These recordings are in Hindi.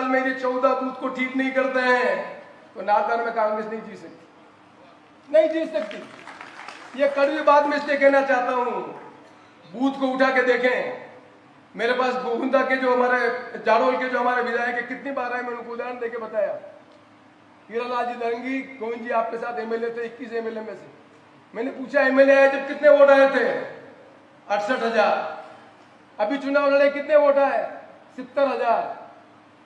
साल में ये 14 बूथ को ठीक नहीं करते हैं तो नागौर में कांग्रेस नहीं जी सकती, नहीं जी सकती। ये कड़वी बात मैं इसलिए कहना चाहता हूं, बूथ को उठा के देखें। मेरे पास गोविंदा के जो हमारे जाड़ोल के जो हमारे विधायक है, कितनी बार आए, मैंने उनको उदाहरण देके बताया। हीरालाल जी दरंगी, गोविंद जी आपके साथ एमएलए थे, 21 एमएलए में से मैंने पूछा एमएलए आए जब कितने वोट आए थे? 68,000। अभी चुनाव लड़े कितने वोट आए? 70,000।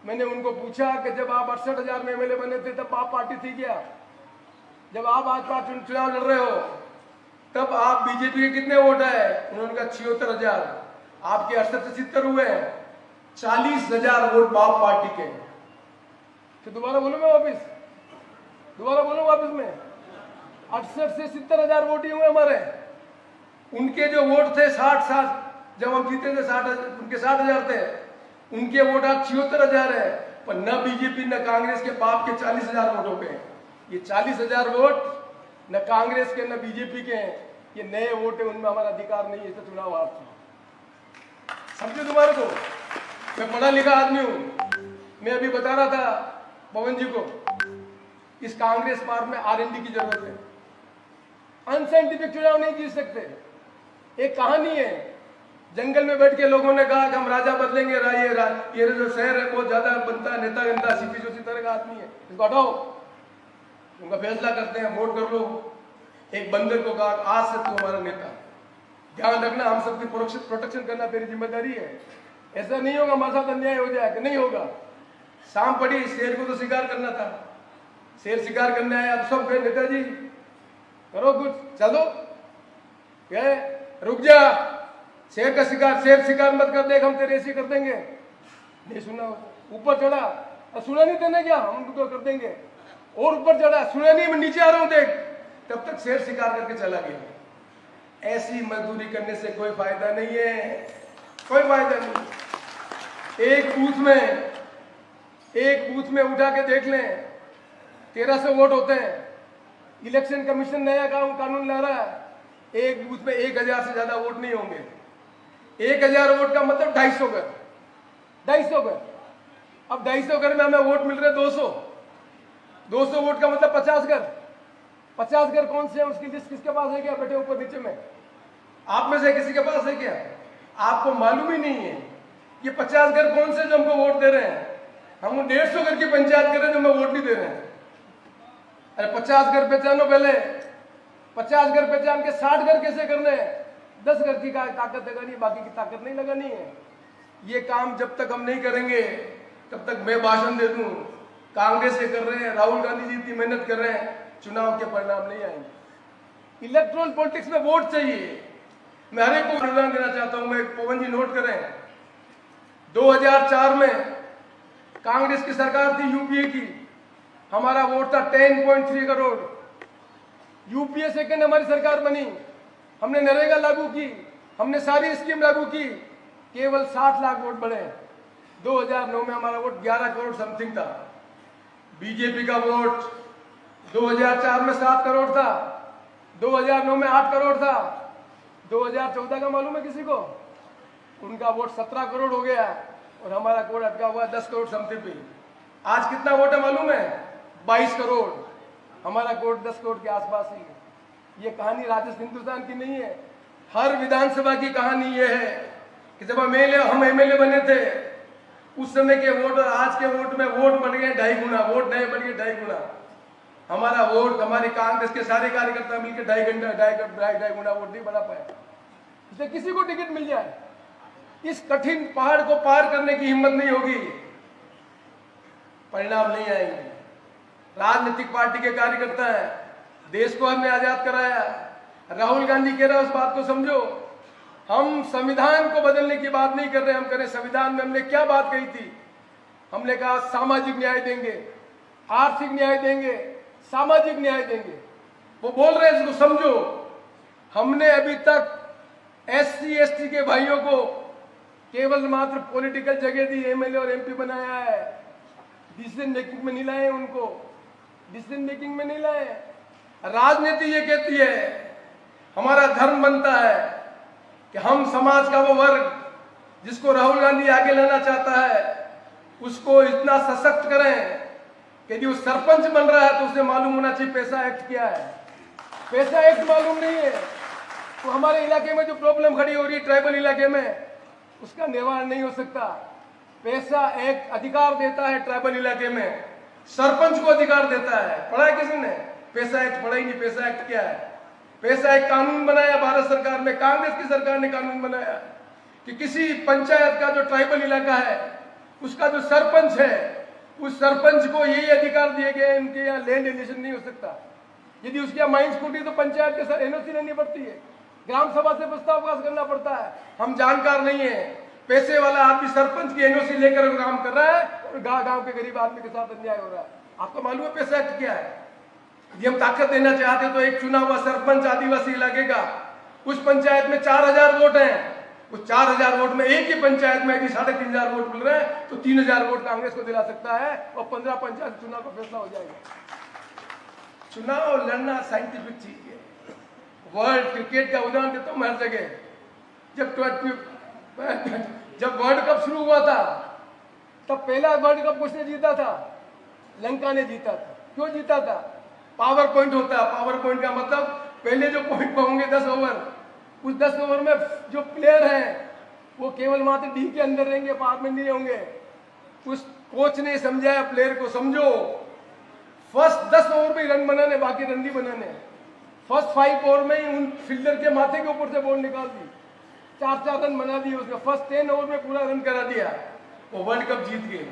मैंने उनको पूछा कि जब आप 68,000 में एमएलए बने थे तब आप पार्टी थी क्या? जब आप आज बार चुनाव लड़ रहे हो तब आप बीजेपी के कितने वोट आए? उन्होंने कहा 76,000। आपके 68 से 70 हुए हैं, 40,000 वोट बाप पार्टी के। तो दोबारा बोलूं मैं वापिस, दोबारा बोलूं वापिस में, 68 से 70,000 वोट ही हुए हमारे। उनके जो वोट थे 60, जब हम जीते थे 60, उनके 60,000 थे, उनके वोट आज 76,000 है। पर न बीजेपी न कांग्रेस के बाप के 40,000 वोट हो गए। ये 40,000 वोट न कांग्रेस के न बीजेपी के हैं, ये नए वोट है, उनमें हमारा अधिकार नहीं है, तो चुनाव हार। समझो तुम्हारे को, मैं पढ़ा लिखा आदमी हूं। मैं अभी बता रहा था पवन जी को, इस कांग्रेस पार्ट में R&D की जरूरत है। अनसाइंटिफिक चुनाव नहीं जीत सकते। एक कहानी है, जंगल में बैठ के लोगों ने कहा कि हम राजा बदलेंगे, ये जो शहर है बहुत ज्यादा बनता है, नेता गंदा सीपी जोशी तरह का आदमी है, इसको हटाओ। उनका फैसला करते हैं, वोट कर लो। एक बंदर को कहा आज से तू हमारा नेता, ध्यान रखना हम सबकी प्रोटेक्शन करना तेरी जिम्मेदारी है। ऐसा नहीं होगा हमारे साथ अन्याय हो जाएगा, नहीं होगा। शाम पड़ी, शेर को तो शिकार करना था, शेर शिकार करने आया। अब सब गए, नेताजी करो कुछ, चलो गए, रुक जा, शेर का शिकार, शेर शिकार मत कर, देख हम तेरे ऐसे कर देंगे। नहीं सुना, ऊपर चढ़ा, सुना नहीं तेने क्या, हम तो कर देंगे। और ऊपर चढ़ा, सुना नहीं, मैं नीचे आ रहा हूं देख। तब तक शेर शिकार करके चला गया। ऐसी मजदूरी करने से कोई फायदा नहीं है, कोई फायदा नहीं। एक बूथ में उठा के देख लें, 1300 वोट होते हैं। इलेक्शन कमीशन नया कानून ला रहा है, एक बूथ में 1000 से ज्यादा वोट नहीं होंगे। 1000 वोट का मतलब 250 घर, 250 घर। अब 250 घर में हमें वोट मिल रहे 200 वोट का मतलब 50 घर। 50 घर कौन से हैं, उसकी लिस्ट किसके पास है क्या? बैठे ऊपर नीचे में, आप में से किसी के पास है क्या? आपको मालूम ही नहीं है ये 50 घर कौन से जो हमको वोट दे रहे हैं। हम 150 घर की पंचायत कर रहे हैं जो हमें वोट नहीं दे रहे हैं। अरे 50 घर पहचानो पहले, 50 घर पहचान के 60 घर कैसे करने हैं? 10 घर की ताकत लगानी है, बाकी की ताकत नहीं लगानी है। ये काम जब तक हम नहीं करेंगे तब तक मैं भाषण दे दूं कांग्रेस ये कर रहे हैं, राहुल गांधी जी इतनी मेहनत कर रहे हैं, चुनाव के परिणाम नहीं आएंगे। इलेक्ट्रल पॉलिटिक्स में वोट चाहिए। मैं हर एक को अनुदान देना चाहता हूं। मैं पवन जी नोट करें, 2004 में कांग्रेस की सरकार थी, यूपीए की, हमारा वोट था 10.3 करोड़। यूपीए सेकंड हमारी सरकार बनी, हमने नरेगा लागू की, हमने सारी स्कीम लागू की, केवल 60 लाख वोट बढ़े। 2009 में हमारा वोट 11 करोड़ समथिंग था। बीजेपी का वोट 2004 में 7 करोड़ था, 2009 में 8 करोड़ था, 2014 का मालूम है किसी को? उनका वोट 17 करोड़ हो गया और हमारा वोट अटका हुआ 10 करोड़ समथिंग पे। आज कितना वोट है मालूम है? 22 करोड़। हमारा वोट 10 करोड़ के आसपास ही है। ये कहानी राजस्थान हिंदुस्तान की नहीं है, हर विधानसभा की कहानी ये है कि जब हम एमएलए बने थे उस समय के वोट और आज के वोट में वोट बढ़ गए 2.5 गुना, वोट नए बढ़ गए 2.5 गुना। हमारा वोट, हमारी कांग्रेस के सारे कार्यकर्ता मिलकर 2.5 गुना वोट नहीं बढ़ा पाए। इसलिए किसी को टिकट मिल जाए, इस कठिन पहाड़ को पार करने की हिम्मत नहीं होगी, परिणाम नहीं आएंगे। राजनीतिक पार्टी के कार्यकर्ता हैं, देश को हमने आजाद कराया। राहुल गांधी कह रहा है उस बात को समझो। हम संविधान को बदलने की बात नहीं कर रहे, हम करें संविधान में हमने क्या बात कही थी? हमने कहा सामाजिक न्याय देंगे, आर्थिक न्याय देंगे, सामाजिक न्याय देंगे। वो बोल रहे हैं इसको समझो। हमने अभी तक SC ST के भाइयों को केवल मात्र पॉलिटिकल जगह दी, एमएलए और MP बनाया है, डिसीजन मेकिंग में नहीं लाए उनको, डिसीजन मेकिंग में नहीं लाए। राजनीति ये कहती है, हमारा धर्म बनता है कि हम समाज का वो वर्ग जिसको राहुल गांधी आगे लाना चाहता है, उसको इतना सशक्त करें कि जो सरपंच बन रहा है तो उसे मालूम होना चाहिए पैसा एक्ट क्या है। पैसा एक्ट मालूम नहीं है तो हमारे इलाके में जो प्रॉब्लम खड़ी हो रही है ट्राइबल इलाके में, उसका निवारण नहीं हो सकता। पैसा एक्ट अधिकार देता है ट्राइबल इलाके में, सरपंच को अधिकार देता है। पढ़ा है किसी ने? पैसा एक्ट पढ़ा ही नहीं। पैसा एक्ट क्या है? पैसा एक कानून बनाया भारत सरकार में, कांग्रेस की सरकार ने कानून बनाया कि किसी पंचायत का जो ट्राइबल इलाका है उसका जो सरपंच है, उस सरपंच को यही अधिकार दिए गए, इनके यहाँ लैंड एलिगेशन नहीं हो सकता। यदि उसके यहाँ माइंस फूटी तो पंचायत के साथ एनओसी लेनी पड़ती है, ग्राम सभा से प्रस्ताव पास करना पड़ता है। हम जानकार नहीं है, पैसे वाला आदमी सरपंच की एनओसी लेकर काम कर रहा है और गांव के गरीब आदमी के साथ अन्याय हो रहा है। आपको मालूम है पैसा एक्ट क्या है? यदि हम ताकत देना चाहते तो एक चुना हुआ सरपंच आदिवासी इलाके का, उस पंचायत में 4000 वोट हैं, उस 4000 वोट में एक ही पंचायत में यदि 3500 वोट मिल रहे हैं तो 3000 वोट कांग्रेस को दिला सकता है और 15 पंचायत चुनाव का फैसला हो जाएगा। चुनाव लड़ना साइंटिफिक चीज है। वर्ल्ड क्रिकेट का उदाहरण देता हूं हर जगह। जब वर्ल्ड कप शुरू हुआ था तब पहला वर्ल्ड कप किसने जीता था? लंका ने जीता था। क्यों जीता था? पावर पॉइंट होता है। पावर पॉइंट का मतलब पहले जो पॉइंट होंगे 10 ओवर, उस 10 ओवर में जो प्लेयर हैं वो केवल मात्र डी के अंदर रहेंगे, बाहर में नहीं होंगे। उस कोच ने समझाया प्लेयर को, समझो फर्स्ट 10 ओवर में ही रन बनाने, बाकी रन नहीं बनाने। फर्स्ट 5 ओवर में ही उन फील्डर के माथे के ऊपर से बॉल निकाल दी, 4-4 रन बना दिए उसका। फर्स्ट 10 ओवर में पूरा रन करा दिया, वो वर्ल्ड कप जीत गए।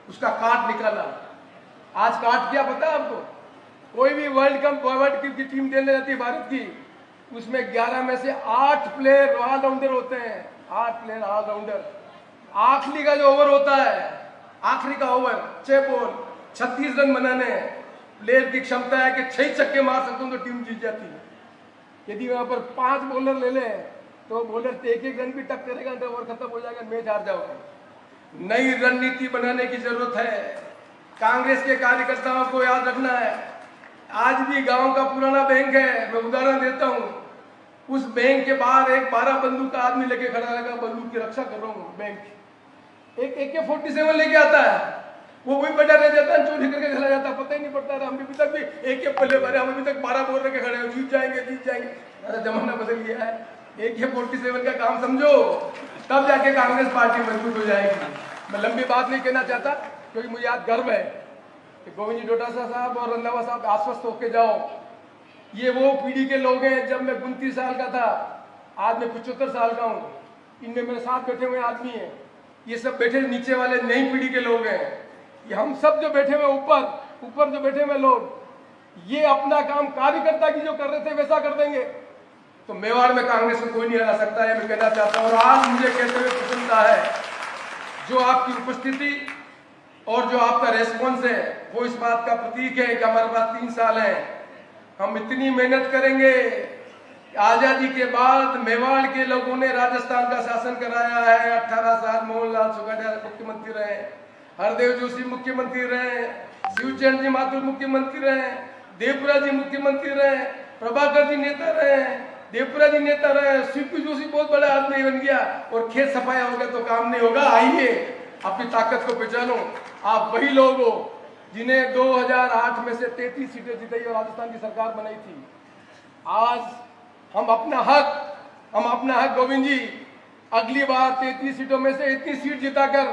उसका कार्ड निकाला। आज कार्ड क्या पता है आपको? कोई भी वर्ल्ड कप की टीम खेलने जाती है भारत की, उसमें 11 में से 8 प्लेयर ऑलराउंडर होते हैं। 8 प्लेयर ऑलराउंडर। आखिरी का जो ओवर होता है, आखिरी का ओवर 6 बॉल 36 रन बनाने, प्लेयर की क्षमता है कि 6 छक्के मार सकते हो तो टीम जीत जाती है। यदि वहां पर 5 बॉलर ले ले तो बॉलर एक रन भी टक करेगा तो ओवर खत्म हो जाएगा, मैच हार जाओगे। नई रणनीति बनाने की जरूरत है। कांग्रेस के कार्यकर्ताओं को याद रखना है, आज भी गांव का पुराना बैंक है, मैं उदाहरण देता हूं। उस बैंक के बाहर एक 12 बंदूक का आदमी लेके खड़ा रहेगा, बंदूक की रक्षा कर रहा हूं बैंक। एक AK-47 लेके आता है, वो वही बैठा रह जाता है, चोरी करके चला जाता है, पता ही नहीं पड़ता। हम अभी तक भी AK पल्ले भरे, हम अभी तक 12 बोल रहे खड़े हैं, जीत जाएंगे जीत जाएंगे। अरे जमाना बदल गया है। AK-47 का काम समझो, तब जाके कांग्रेस पार्टी मजबूत हो जाएगी। मैं लंबी बात नहीं कहना चाहता क्योंकि मुझे आज गर्व है कि गोविंद जी डोटासरा साहब और रंधावा साहब आश्वस्त होके जाओ। ये वो पीढ़ी के लोग हैं, जब मैं 29 साल का था, आज मैं 75 साल का हूँ। इनमें मेरे साथ बैठे हुए आदमी हैं, ये सब बैठे नीचे वाले नई पीढ़ी के लोग हैं। ये हम सब जो बैठे हुए ऊपर जो बैठे हुए लोग, ये अपना काम कार्यकर्ता की जो कर रहे थे वैसा कर देंगे तो मेवाड़ में कांग्रेस को कोई नहीं हरा सकता है, मैं कहना चाहता हूँ। और आज मुझे कहते हुए प्रसन्नता है, जो आपकी उपस्थिति और जो आपका रेस्पॉन्स है वो इस बात का प्रतीक है कि हमारे पास 3 साल हैं। हम इतनी मेहनत करेंगे। आजादी के बाद मेवाड़ के लोगों ने राजस्थान का शासन कराया है। 18 साल मोहनलाल सुखाड़िया मुख्यमंत्री रहे, हरदेव जोशी मुख्यमंत्री रहे, शिवचरण जी माथुर मुख्यमंत्री रहे, देवपुरा जी मुख्यमंत्री रहे, प्रभाकर जी नेता रहे, देवपुरा जी नेता रहे, सीपी जोशी बहुत बड़ा आदमी बन गया और खेत सफाया हो गया तो काम नहीं होगा। आइए अपनी ताकत को पहचानो। आप वही लोग हो जिन्हें 2008 में से 33 सीटें जिताई और राजस्थान की सरकार बनाई थी। आज हम अपना हक गोविंद जी, अगली बार 33 सीटों में से इतनी सीट जिताकर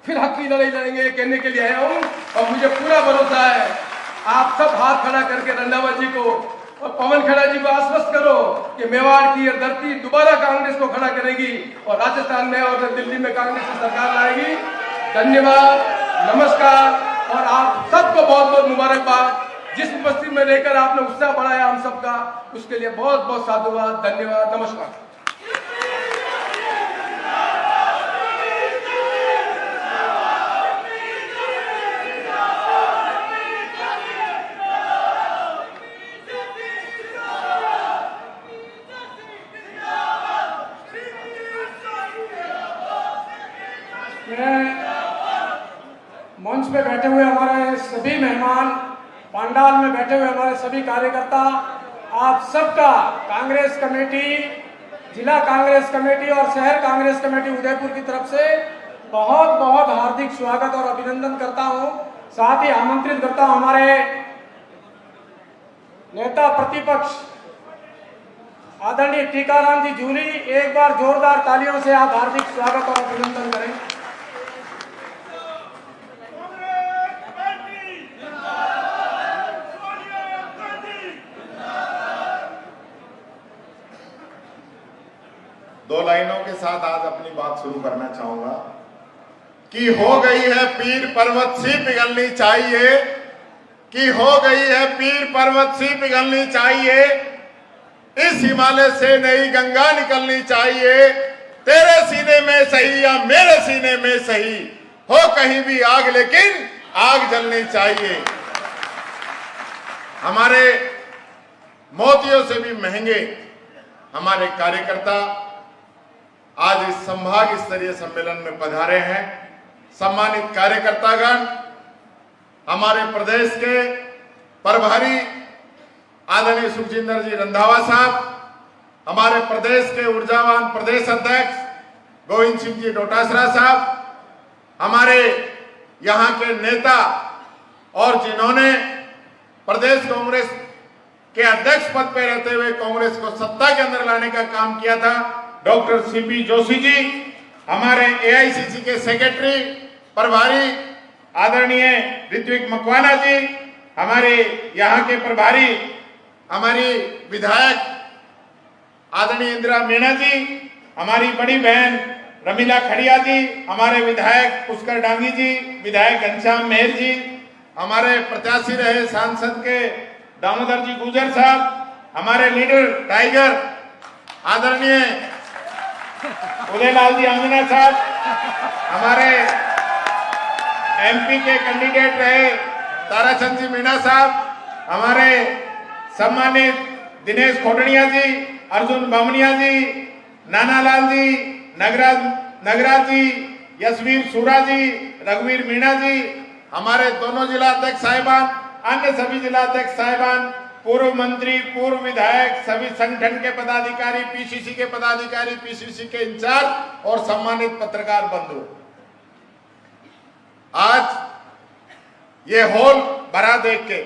फिर हक की लड़ाई लड़ेंगे, ये कहने के लिए आया हूं। और मुझे पूरा भरोसा है, आप सब हाथ खड़ा करके रंधावा जी को और पवन खड़ा जी को आश्वस्त करो कि मेवाड़ की यह धरती दोबारा कांग्रेस को खड़ा करेगी और राजस्थान में और दिल्ली में कांग्रेस की सरकार लाएगी। धन्यवाद, नमस्कार। और आप सबको बहुत बहुत मुबारकबाद। जिस उपस्थिति में लेकर आपने उत्साह बढ़ाया हम सबका, उसके लिए बहुत बहुत साधुवाद, धन्यवाद, नमस्कार। मंच पे बैठे हुए हमारे सभी मेहमान, पंडाल में बैठे हुए हमारे सभी कार्यकर्ता, आप सबका कांग्रेस कमेटी, जिला कांग्रेस कमेटी और शहर कांग्रेस कमेटी उदयपुर की तरफ से बहुत बहुत हार्दिक स्वागत और अभिनंदन करता हूं। साथ ही आमंत्रित करता हूं हमारे नेता प्रतिपक्ष आदरणीय टीकाराम जी जूली, एक बार जोरदार तालियों से आप हार्दिक स्वागत और अभिनंदन करें। दो लाइनों के साथ आज अपनी बात शुरू करना चाहूंगा कि हो गई है पीर पर्वत सी पिघलनी चाहिए, कि हो गई है पीर पर्वत सी पिघलनी चाहिए, इस हिमालय से नई गंगा निकलनी चाहिए, तेरे सीने में सही या मेरे सीने में सही हो कहीं भी आग, लेकिन आग जलनी चाहिए। हमारे मोतियों से भी महंगे हमारे कार्यकर्ता आज इस संभाग स्तरीय सम्मेलन में पधारे हैं। सम्मानित कार्यकर्तागण, हमारे प्रदेश के प्रभारी आदरणीय सुखजिंदर जी रंधावा साहब, हमारे प्रदेश के ऊर्जावान प्रदेश अध्यक्ष गोविंद सिंह जी डोटासरा साहब, हमारे यहाँ के नेता और जिन्होंने प्रदेश कांग्रेस के अध्यक्ष पद पर रहते हुए कांग्रेस को सत्ता के अंदर लाने का काम किया था, डॉक्टर सीपी जोशी जी, हमारे एआईसीसी के सेक्रेटरी प्रभारी आदरणीय ऋत्विक मकवाना जी, हमारे यहाँ के प्रभारी हमारी विधायक आदरणीय इंदिरा मीणा जी, हमारी बड़ी बहन रमीला खड़िया जी, हमारे विधायक पुष्कर डांगी जी, विधायक घनश्याम मेहर जी, हमारे प्रत्याशी रहे सांसद के दामोदर जी गुजर साहब, हमारे लीडर टाइगर आदरणीय उदयलाल जी आंजना साहब, हमारे एमपी के कैंडिडेट रहे ताराचंद जी मीणा साहब, हमारे सम्मानित दिनेश खोटड़िया जी, अर्जुन बामनिया जी, नानालाल जी, नगराज जी, यशवीर सूरा जी, रघुवीर मीणा जी, हमारे दोनों जिला अध्यक्ष साहिबान, अन्य सभी जिला अध्यक्ष साहिबान, पूर्व मंत्री, पूर्व विधायक, सभी संगठन के पदाधिकारी, पीसीसी के पदाधिकारी, पीसीसी के इंचार्ज और सम्मानित पत्रकार बंधु, आज ये हॉल भरा देख के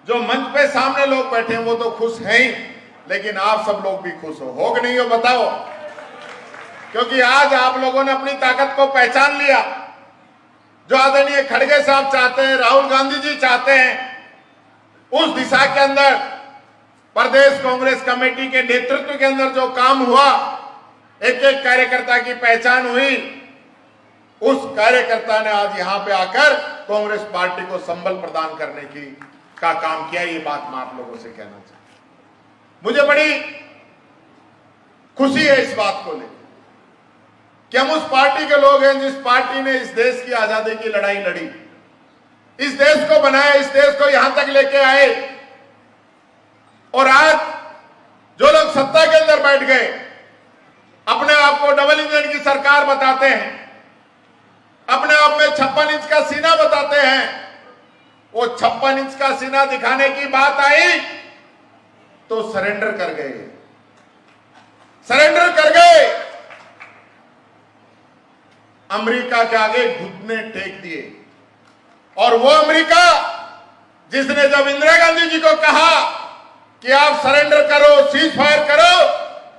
जो मंच पे सामने लोग बैठे हैं वो तो खुश हैं ही, लेकिन आप सब लोग भी खुश हो कि नहीं हो बताओ? क्योंकि आज आप लोगों ने अपनी ताकत को पहचान लिया। जो आदरणीय खड़गे साहब चाहते हैं, राहुल गांधी जी चाहते हैं, उस दिशा के अंदर प्रदेश कांग्रेस कमेटी के नेतृत्व के अंदर जो काम हुआ, एक एक कार्यकर्ता की पहचान हुई, उस कार्यकर्ता ने आज यहां पे आकर कांग्रेस पार्टी को संबल प्रदान करने का काम किया। ये बात मैं आप लोगों से कहना चाहता हूं। मुझे बड़ी खुशी है इस बात को लेकर कि हम उस पार्टी के लोग हैं जिस पार्टी ने इस देश की आजादी की लड़ाई लड़ी, इस देश को बनाया, इस देश को यहां तक लेके आए, और आज जो लोग सत्ता के अंदर बैठ गए, अपने आप को डबल इंजन की सरकार बताते हैं, अपने आप में 56 इंच का सीना बताते हैं, वो 56 इंच का सीना दिखाने की बात आई तो सरेंडर कर गए, सरेंडर कर गए, अमेरिका के आगे घुटने टेक दिए। और वो अमेरिका जिसने जब इंदिरा गांधी जी को कहा कि आप सरेंडर करो, सीज फायर करो,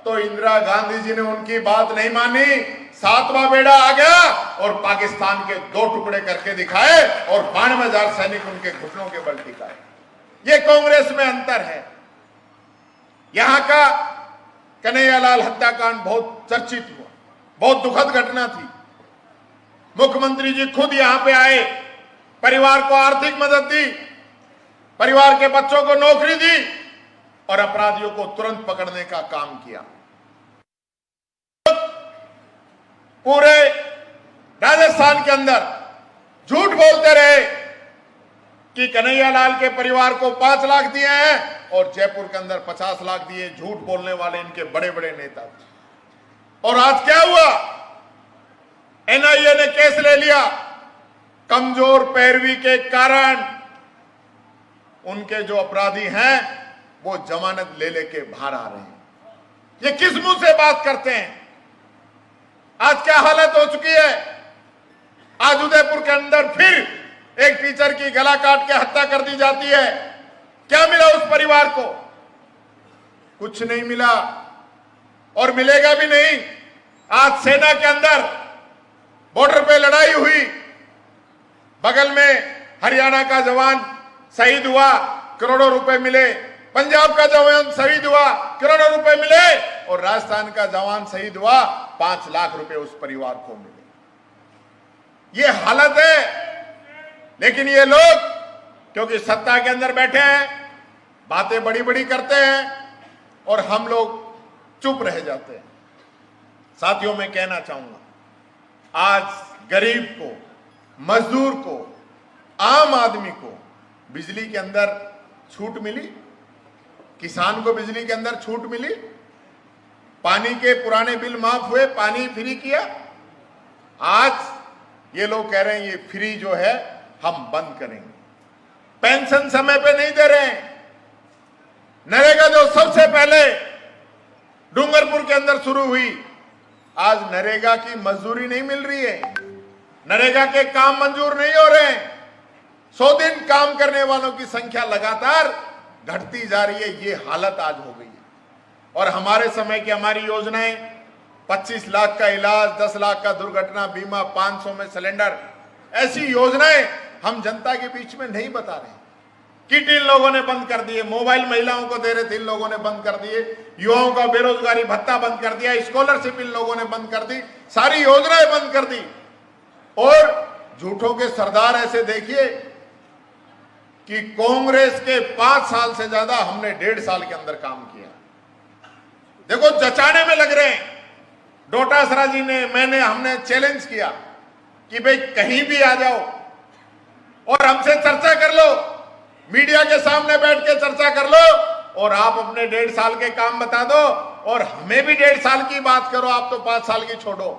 तो इंदिरा गांधी जी ने उनकी बात नहीं मानी, 7वां बेड़ा आ गया और पाकिस्तान के 2 टुकड़े करके दिखाए और 92,000 सैनिक उनके घुटनों के बल टिकाए। ये कांग्रेस में अंतर है। यहां का कन्हैयालाल हत्याकांड बहुत चर्चित हुआ, बहुत दुखद घटना थी। मुख्यमंत्री जी खुद यहां पे आए, परिवार को आर्थिक मदद दी, परिवार के बच्चों को नौकरी दी और अपराधियों को तुरंत पकड़ने का काम किया। पूरे राजस्थान के अंदर झूठ बोलते रहे कि कन्हैयालाल के परिवार को 5 लाख दिए हैं और जयपुर के अंदर 50 लाख दिए। झूठ बोलने वाले इनके बड़े बड़े नेता थे। और आज क्या हुआ? एनआईए ने केस ले लिया। कमजोर पैरवी के कारण उनके जो अपराधी हैं वो जमानत ले लेके बाहर आ रहे हैं। ये किस मुंह से बात करते हैं? आज क्या हालत हो चुकी है। आज उदयपुर के अंदर फिर एक टीचर की गला काट के हत्या कर दी जाती है। क्या मिला उस परिवार को? कुछ नहीं मिला और मिलेगा भी नहीं। आज सेना के अंदर बॉर्डर पे लड़ाई हुई, बगल में हरियाणा का जवान शहीद हुआ, करोड़ों रुपए मिले। पंजाब का जवान शहीद हुआ, करोड़ों रुपए मिले। और राजस्थान का जवान शहीद हुआ, 5 लाख रुपए उस परिवार को मिले। ये हालत है। लेकिन ये लोग क्योंकि सत्ता के अंदर बैठे हैं, बातें बड़ी बड़ी करते हैं और हम लोग चुप रह जाते हैं। साथियों, मैं कहना चाहूंगा, आज गरीब को, मजदूर को, आम आदमी को बिजली के अंदर छूट मिली, किसान को बिजली के अंदर छूट मिली, पानी के पुराने बिल माफ हुए, पानी फ्री किया। आज ये लोग कह रहे हैं ये फ्री जो है हम बंद करेंगे। पेंशन समय पे नहीं दे रहे हैं। नरेगा जो सबसे पहले डूंगरपुर के अंदर शुरू हुई, आज नरेगा की मजदूरी नहीं मिल रही है, नरेगा के काम मंजूर नहीं हो रहे हैं। 100 दिन काम करने वालों की संख्या लगातार घटती जा रही है। ये हालत आज हो गई है। और हमारे समय की हमारी योजनाएं 25 लाख का इलाज, 10 लाख का दुर्घटना बीमा, 500 में सिलेंडर, ऐसी योजनाएं हम जनता के बीच में नहीं बता रहे। किट इन लोगों ने बंद कर दिए, मोबाइल महिलाओं को दे रहे थे इन लोगों ने बंद कर दिए, युवाओं का बेरोजगारी भत्ता बंद कर दिया, स्कॉलरशिप इन लोगों ने बंद कर दी, सारी योजनाएं बंद कर दी। और झूठों के सरदार ऐसे देखिए कि कांग्रेस के 5 साल से ज्यादा हमने 1.5 साल के अंदर काम किया। देखो जचाने में लग रहे हैं। डोटासरा जी ने, मैंने, हमने चैलेंज किया कि भाई कहीं भी आ जाओ और हमसे चर्चा कर लो, मीडिया के सामने बैठ के चर्चा कर लो और आप अपने 1.5 साल के काम बता दो और हमें भी 1.5 साल की बात करो, आप तो 5 साल की छोड़ो।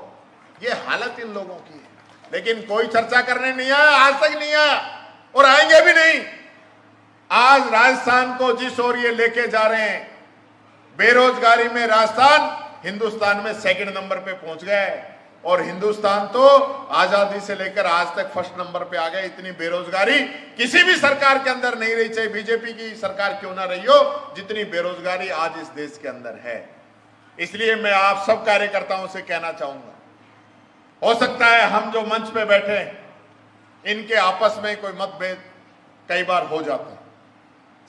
ये हालत इन लोगों की है। लेकिन कोई चर्चा करने नहीं आया, आज तक नहीं आया और आएंगे भी नहीं। आज राजस्थान को जिस ओर ये लेके जा रहे हैं, बेरोजगारी में राजस्थान हिंदुस्तान में 2nd नंबर पे पहुंच गया है। और हिंदुस्तान तो आजादी से लेकर आज तक 1st नंबर पे आ गए। इतनी बेरोजगारी किसी भी सरकार के अंदर नहीं रही, चाहे बीजेपी की सरकार क्यों ना रही हो, जितनी बेरोजगारी आज इस देश के अंदर है। इसलिए मैं आप सब कार्यकर्ताओं से कहना चाहूंगा, हो सकता है हम जो मंच पे बैठे हैं इनके आपस में कोई मतभेद कई बार हो जाता है,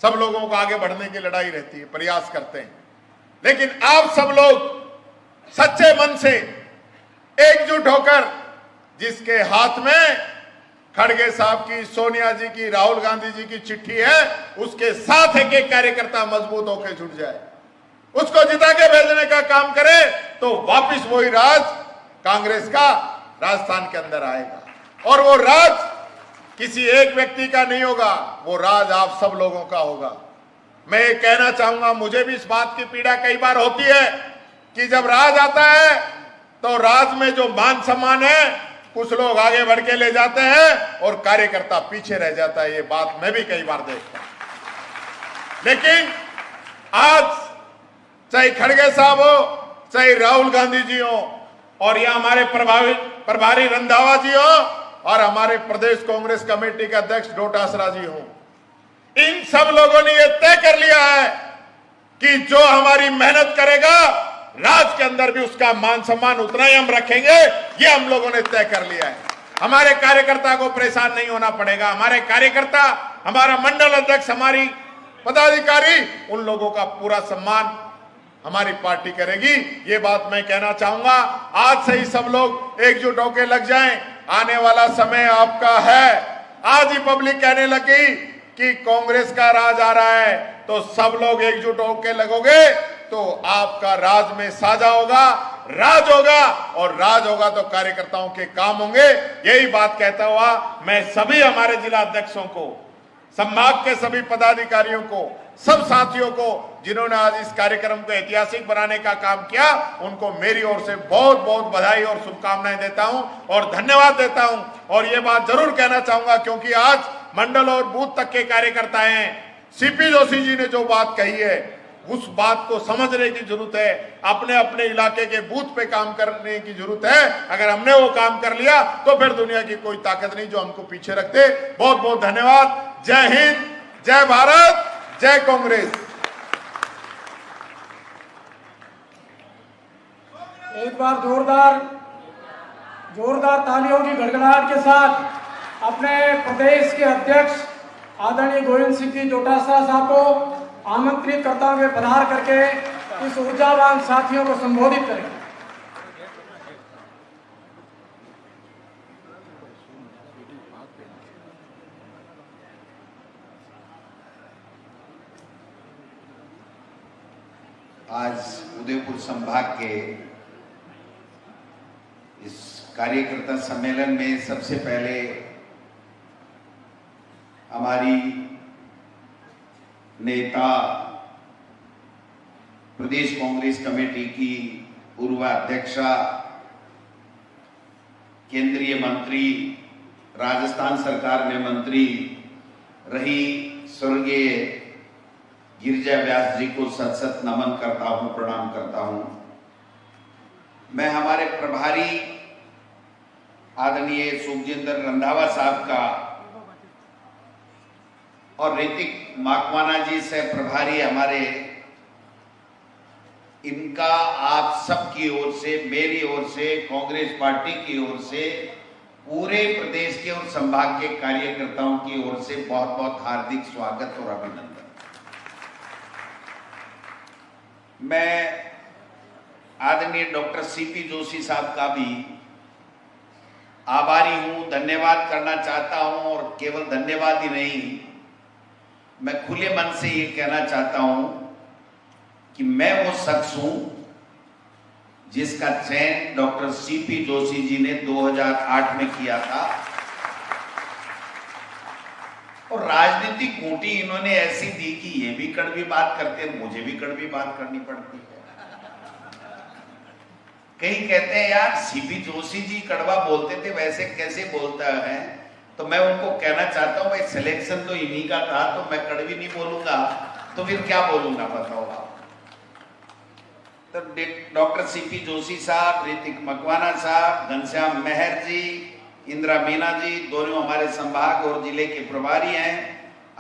सब लोगों को आगे बढ़ने की लड़ाई रहती है, प्रयास करते हैं। लेकिन आप सब लोग सच्चे मन से एकजुट होकर, जिसके हाथ में खड़गे साहब की, सोनिया जी की, राहुल गांधी जी की चिट्ठी है, उसके साथ एक कार्यकर्ता मजबूत होकर जुट जाए, उसको जिता के भेजने का काम करे, तो वापिस वही राज कांग्रेस का राजस्थान के अंदर आएगा। और वो राज किसी एक व्यक्ति का नहीं होगा, वो राज आप सब लोगों का होगा। मैं ये कहना चाहूंगा, मुझे भी इस बात की पीड़ा कई बार होती है कि जब राज आता है तो राज में जो मान सम्मान है कुछ लोग आगे बढ़ के ले जाते हैं और कार्यकर्ता पीछे रह जाता है। ये बात मैं भी कई बार देखता हूं। लेकिन आज चाहे खड़गे साहब हो, चाहे राहुल गांधी जी हो, और या हमारे प्रभारी रंधावा जी हो, और हमारे प्रदेश कांग्रेस कमेटी के अध्यक्ष डोटासरा जी हो, इन सब लोगों ने यह तय कर लिया है कि जो हमारी मेहनत करेगा राज के अंदर भी उसका मान सम्मान उतना ही हम रखेंगे। ये हम लोगों ने तय कर लिया है। हमारे कार्यकर्ता को परेशान नहीं होना पड़ेगा। हमारे कार्यकर्ता, हमारा मंडल अध्यक्ष, हमारी पदाधिकारी, उन लोगों का पूरा सम्मान हमारी पार्टी करेगी। ये बात मैं कहना चाहूंगा। आज से ही सब लोग एकजुट होकर लग जाएं। आने वाला समय आपका है। आज ही पब्लिक कहने लगी कि कांग्रेस का राज आ रहा है, तो सब लोग एकजुट होकर लगोगे तो आपका राज में साझा होगा, राज होगा, और राज होगा तो कार्यकर्ताओं के काम होंगे। यही बात कहता हुआ मैं सभी हमारे जिला अध्यक्षों को, संभाग के सभी पदाधिकारियों को, सब साथियों को जिन्होंने आज इस कार्यक्रम को ऐतिहासिक बनाने का काम किया, उनको मेरी ओर से बहुत बहुत बधाई और शुभकामनाएं देता हूं और धन्यवाद देता हूं। और ये बात जरूर कहना चाहूंगा क्योंकि आज मंडल और बूथ तक के कार्यकर्ता हैं। सीपी जोशी जी ने जो बात कही है उस बात को समझने की जरूरत है। अपने अपने इलाके के बूथ पे काम करने की जरूरत है। अगर हमने वो काम कर लिया तो फिर दुनिया की कोई ताकत नहीं जो हमको पीछे रख दे। बहुत बहुत धन्यवाद। जय हिंद, जय भारत, जय कांग्रेस। एक बार जोरदार तालियों की गड़गड़ाहट के साथ अपने प्रदेश के अध्यक्ष आदरणीय गोविंद सिंह जी डोटासरा साहब को आमंत्रित करता हुए पधार करके इस ऊर्जावान साथियों को संबोधित करें। आज उदयपुर संभाग के इस कार्यकर्ता सम्मेलन में सबसे पहले हमारी नेता प्रदेश कांग्रेस कमेटी की पूर्व अध्यक्षा, केंद्रीय मंत्री, राजस्थान सरकार में मंत्री रही स्वर्गीय गिरिजा व्यास जी को सत सत नमन करता हूं, प्रणाम करता हूं। मैं हमारे प्रभारी आदरणीय सुखजिंदर रंधावा साहब का और ऋतिक मकवाना जी से प्रभारी हमारे, इनका आप सबकी ओर से, मेरी ओर से, कांग्रेस पार्टी की ओर से, पूरे प्रदेश के और संभाग के कार्यकर्ताओं की ओर से बहुत बहुत हार्दिक स्वागत और अभिनंदन। मैं आदरणीय डॉक्टर सीपी जोशी साहब का भी आभारी हूं, धन्यवाद करना चाहता हूं। और केवल धन्यवाद ही नहीं, मैं खुले मन से ये कहना चाहता हूं कि मैं वो शख्स हूं जिसका चयन डॉक्टर सीपी जोशी जी ने 2008 में किया था। और राजनीतिक खूंटी इन्होंने ऐसी दी कि ये भी कड़वी बात करते हैं, मुझे भी कड़वी बात करनी पड़ती है। कई कहते हैं यार सीपी जोशी जी कड़वा बोलते थे, वैसे कैसे बोलता है। तो मैं उनको कहना चाहता हूं भाई सिलेक्शन तो इन्हीं का था, तो मैं कड़वी नहीं बोलूंगा तो फिर क्या बोलूंगा बताओ आप। तो डॉक्टर सीपी जोशी साहब, ऋतिक मकवाना साहब, घनश्याम मेहर जी, इंदिरा मीना जी, दोनों हमारे संभाग और जिले के प्रभारी हैं।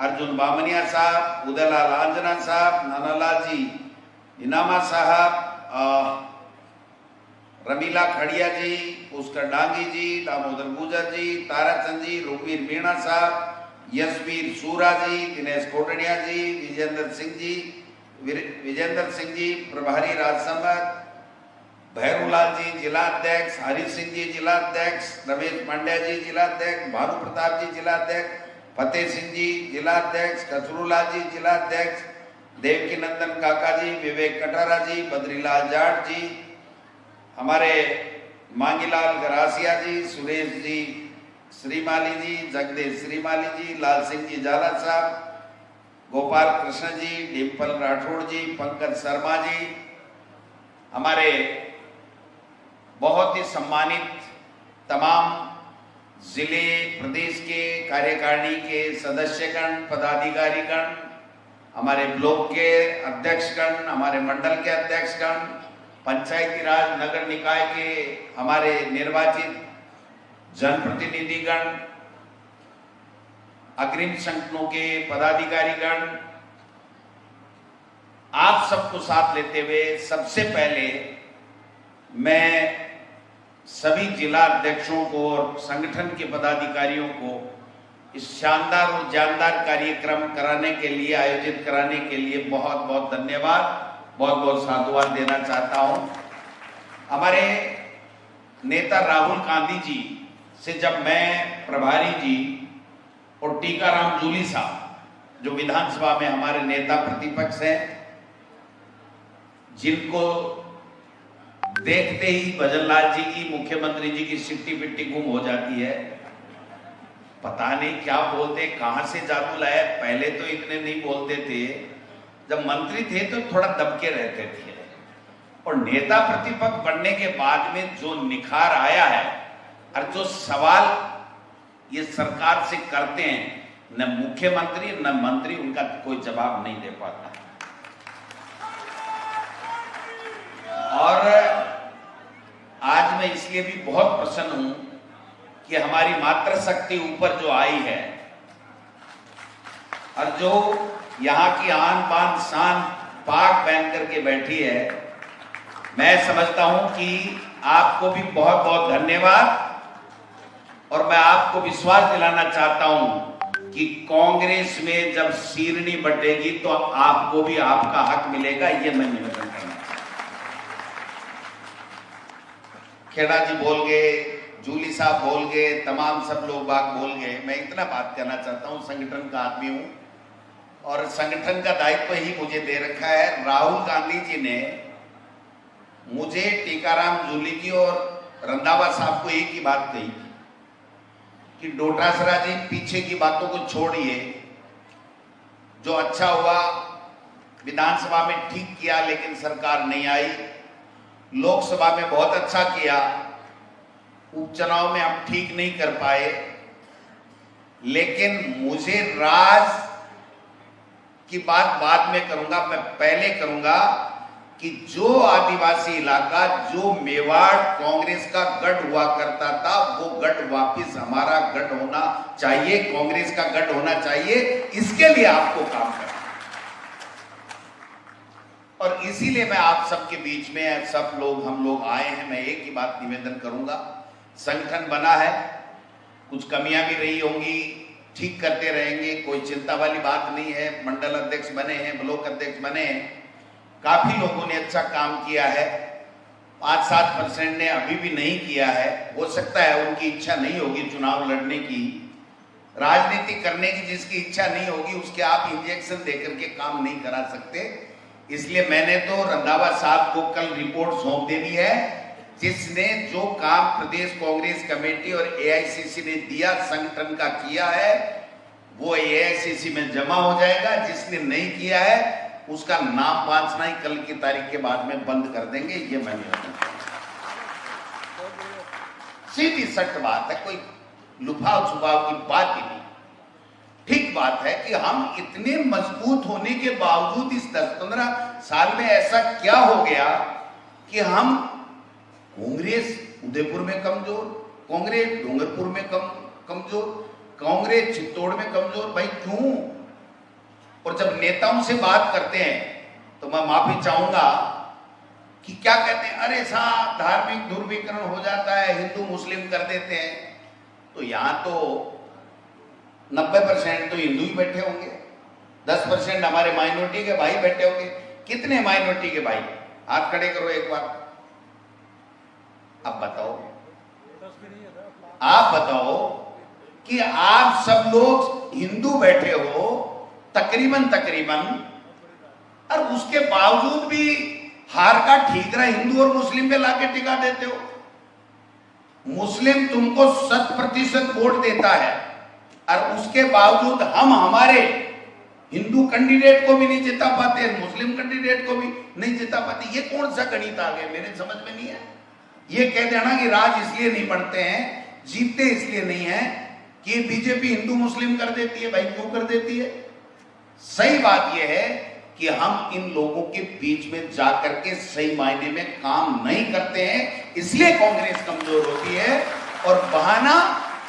अर्जुन बामनिया साहब, उदयलाल आंजना साहब, नानालाल जी इनामा साहब, रमीला खड़िया जी, पुष्कर डांगी जी, दामोदर गुजर जी, ताराचंद जी, रुकवीर मीणा साहब, यशवीर सूरा जी, दिनेश कोटड़िया जी, विजेंद्र सिंह जी प्रभारी राजसमंद, भैरूलाल जी जिलाध्यक्ष, हरि सिंह जी जिलाध्यक्ष, रमेश पांड्या जी जिलाध्यक्ष, भानु प्रताप जी जिलाध्यक्ष, फतेह सिंह जी जिलाध्यक्ष, कचरूलाल जी जिलाध्यक्ष, देवकी नंदन काका जी, विवेक कटारा जी, बद्रीलाल जाट जी, हमारे मांगीलाल गरासिया जी, सुरेश जी श्रीमाली जी, जगदीश श्रीमाली जी, लाल सिंह जी जाला साहब, गोपाल कृष्ण जी, डिम्पल राठौड़ जी, पंकज शर्मा जी, हमारे बहुत ही सम्मानित तमाम जिले प्रदेश के कार्यकारिणी के सदस्यगण, पदाधिकारीगण, हमारे ब्लॉक के अध्यक्षगण, हमारे मंडल के अध्यक्षगण, पंचायती राज नगर निकाय के हमारे निर्वाचित जनप्रतिनिधिगण, अग्रिम संगठनों के पदाधिकारीगण, आप सबको साथ लेते हुए सबसे पहले मैं सभी जिला अध्यक्षों को और संगठन के पदाधिकारियों को इस शानदार और जानदार कार्यक्रम कराने के लिए, आयोजित कराने के लिए बहुत बहुत धन्यवाद, बहुत बहुत साधुवाद देना चाहता हूं। हमारे नेता राहुल गांधी जी से जब मैं प्रभारी जी और टीकाराम जूली साहब जो विधानसभा में हमारे नेता प्रतिपक्ष हैं, जिनको देखते ही भजनलाल जी की, मुख्यमंत्री जी की सिट्टी पिट्टी गुम हो जाती है, पता नहीं क्या बोलते, कहां से जादू लाया। पहले तो इतने नहीं बोलते थे, जब मंत्री थे तो थोड़ा दबके रहते थे, और नेता प्रतिपक्ष बनने के बाद में जो निखार आया है और जो सवाल ये सरकार से करते हैं, न मुख्यमंत्री न मंत्री उनका कोई जवाब नहीं दे पाता। और आज मैं इसलिए भी बहुत प्रसन्न हूं कि हमारी मातृशक्ति ऊपर जो आई है और जो यहाँ की आन बान शान पाक पहन करके बैठी है, मैं समझता हूं कि आपको भी बहुत बहुत धन्यवाद। और मैं आपको विश्वास दिलाना चाहता हूं कि कांग्रेस में जब शीरनी बटेगी तो आपको भी आपका हक मिलेगा, ये मैं निवेदन करना चाहता हूं। खेड़ा जी बोल गए, जूली साहब बोल गए, तमाम सब लोग बाग बोल गए। मैं इतना बात करना चाहता हूं, संगठन का आदमी हूं और संगठन का दायित्व ही मुझे दे रखा है। राहुल गांधी जी ने मुझे, टीकाराम जूली जी और रंधावा साहब को एक ही बात कही कि डोटासरा जी पीछे की बातों को छोड़िए, जो अच्छा हुआ विधानसभा में ठीक किया लेकिन सरकार नहीं आई, लोकसभा में बहुत अच्छा किया, उपचुनाव में हम ठीक नहीं कर पाए, लेकिन मुझे राज की बात बाद में करूंगा। मैं पहले करूंगा कि जो आदिवासी इलाका, जो मेवाड़ कांग्रेस का गढ़ हुआ करता था, वो गढ़ वापस हमारा गढ़ होना चाहिए, कांग्रेस का गढ़ होना चाहिए। इसके लिए आपको काम करना और इसीलिए मैं आप सबके बीच में, सब लोग हम लोग आए हैं। मैं एक ही बात निवेदन करूंगा, संगठन बना है, कुछ कमियां भी रही होंगी, ठीक करते रहेंगे, कोई चिंता वाली बात नहीं है। मंडल अध्यक्ष बने हैं, ब्लॉक अध्यक्ष बने हैं, काफी लोगों ने अच्छा काम किया है। 5-7% ने अभी भी नहीं किया है, हो सकता है उनकी इच्छा नहीं होगी चुनाव लड़ने की, राजनीति करने की जिसकी इच्छा नहीं होगी उसके आप इंजेक्शन देकर के काम नहीं करा सकते। इसलिए मैंने तो रंधावा साहब को कल रिपोर्ट सौंप देनी है, जिसने जो काम प्रदेश कांग्रेस कमेटी और एआईसीसी ने दिया, संगठन का किया है, वो एआईसीसी में जमा हो जाएगा। जिसने नहीं किया है उसका नाम वांचना ही कल की तारीख के बाद में बंद कर देंगे। ये मैं सीधी सख्त बात है, कोई लुभाव छुपाव की बात ही नहीं। ठीक बात है कि हम इतने मजबूत होने के बावजूद इस 10-15 साल में ऐसा क्या हो गया कि हम कांग्रेस उदयपुर में कमजोर, कांग्रेस डूंगरपुर में कमजोर, कांग्रेस चित्तौड़ में कमजोर। भाई क्यों? और जब नेताओं से बात करते हैं तो मैं माफी चाहूंगा कि क्या कहते हैं, अरे साहब धार्मिक ध्रुवीकरण हो जाता है, हिंदू मुस्लिम कर देते हैं। तो यहां तो 90% तो हिंदू ही बैठे होंगे, 10% हमारे माइनॉरिटी के भाई बैठे होंगे। कितने माइनॉरिटी के भाई? हाथ खड़े करो एक बार। अब बताओ, आप बताओ कि आप सब लोग हिंदू बैठे हो तकरीबन, और उसके बावजूद भी हार का ठीकरा हिंदू और मुस्लिम पे लाके टिका देते हो। मुस्लिम तुमको 100% वोट देता है और उसके बावजूद हम हमारे हिंदू कैंडिडेट को भी नहीं जिता पाते, मुस्लिम कैंडिडेट को भी नहीं जिता पाते। ये कौन सा गणित आ गया, मेरे समझ में नहीं है। ये कह देना कि राज इसलिए नहीं बढ़ते हैं, जीतते इसलिए नहीं है कि बीजेपी हिंदू मुस्लिम कर देती है। भाई क्यों कर देती है? सही बात यह है कि हम इन लोगों के बीच में जाकर के सही मायने में काम नहीं करते हैं, इसलिए कांग्रेस कमजोर होती है। और बहाना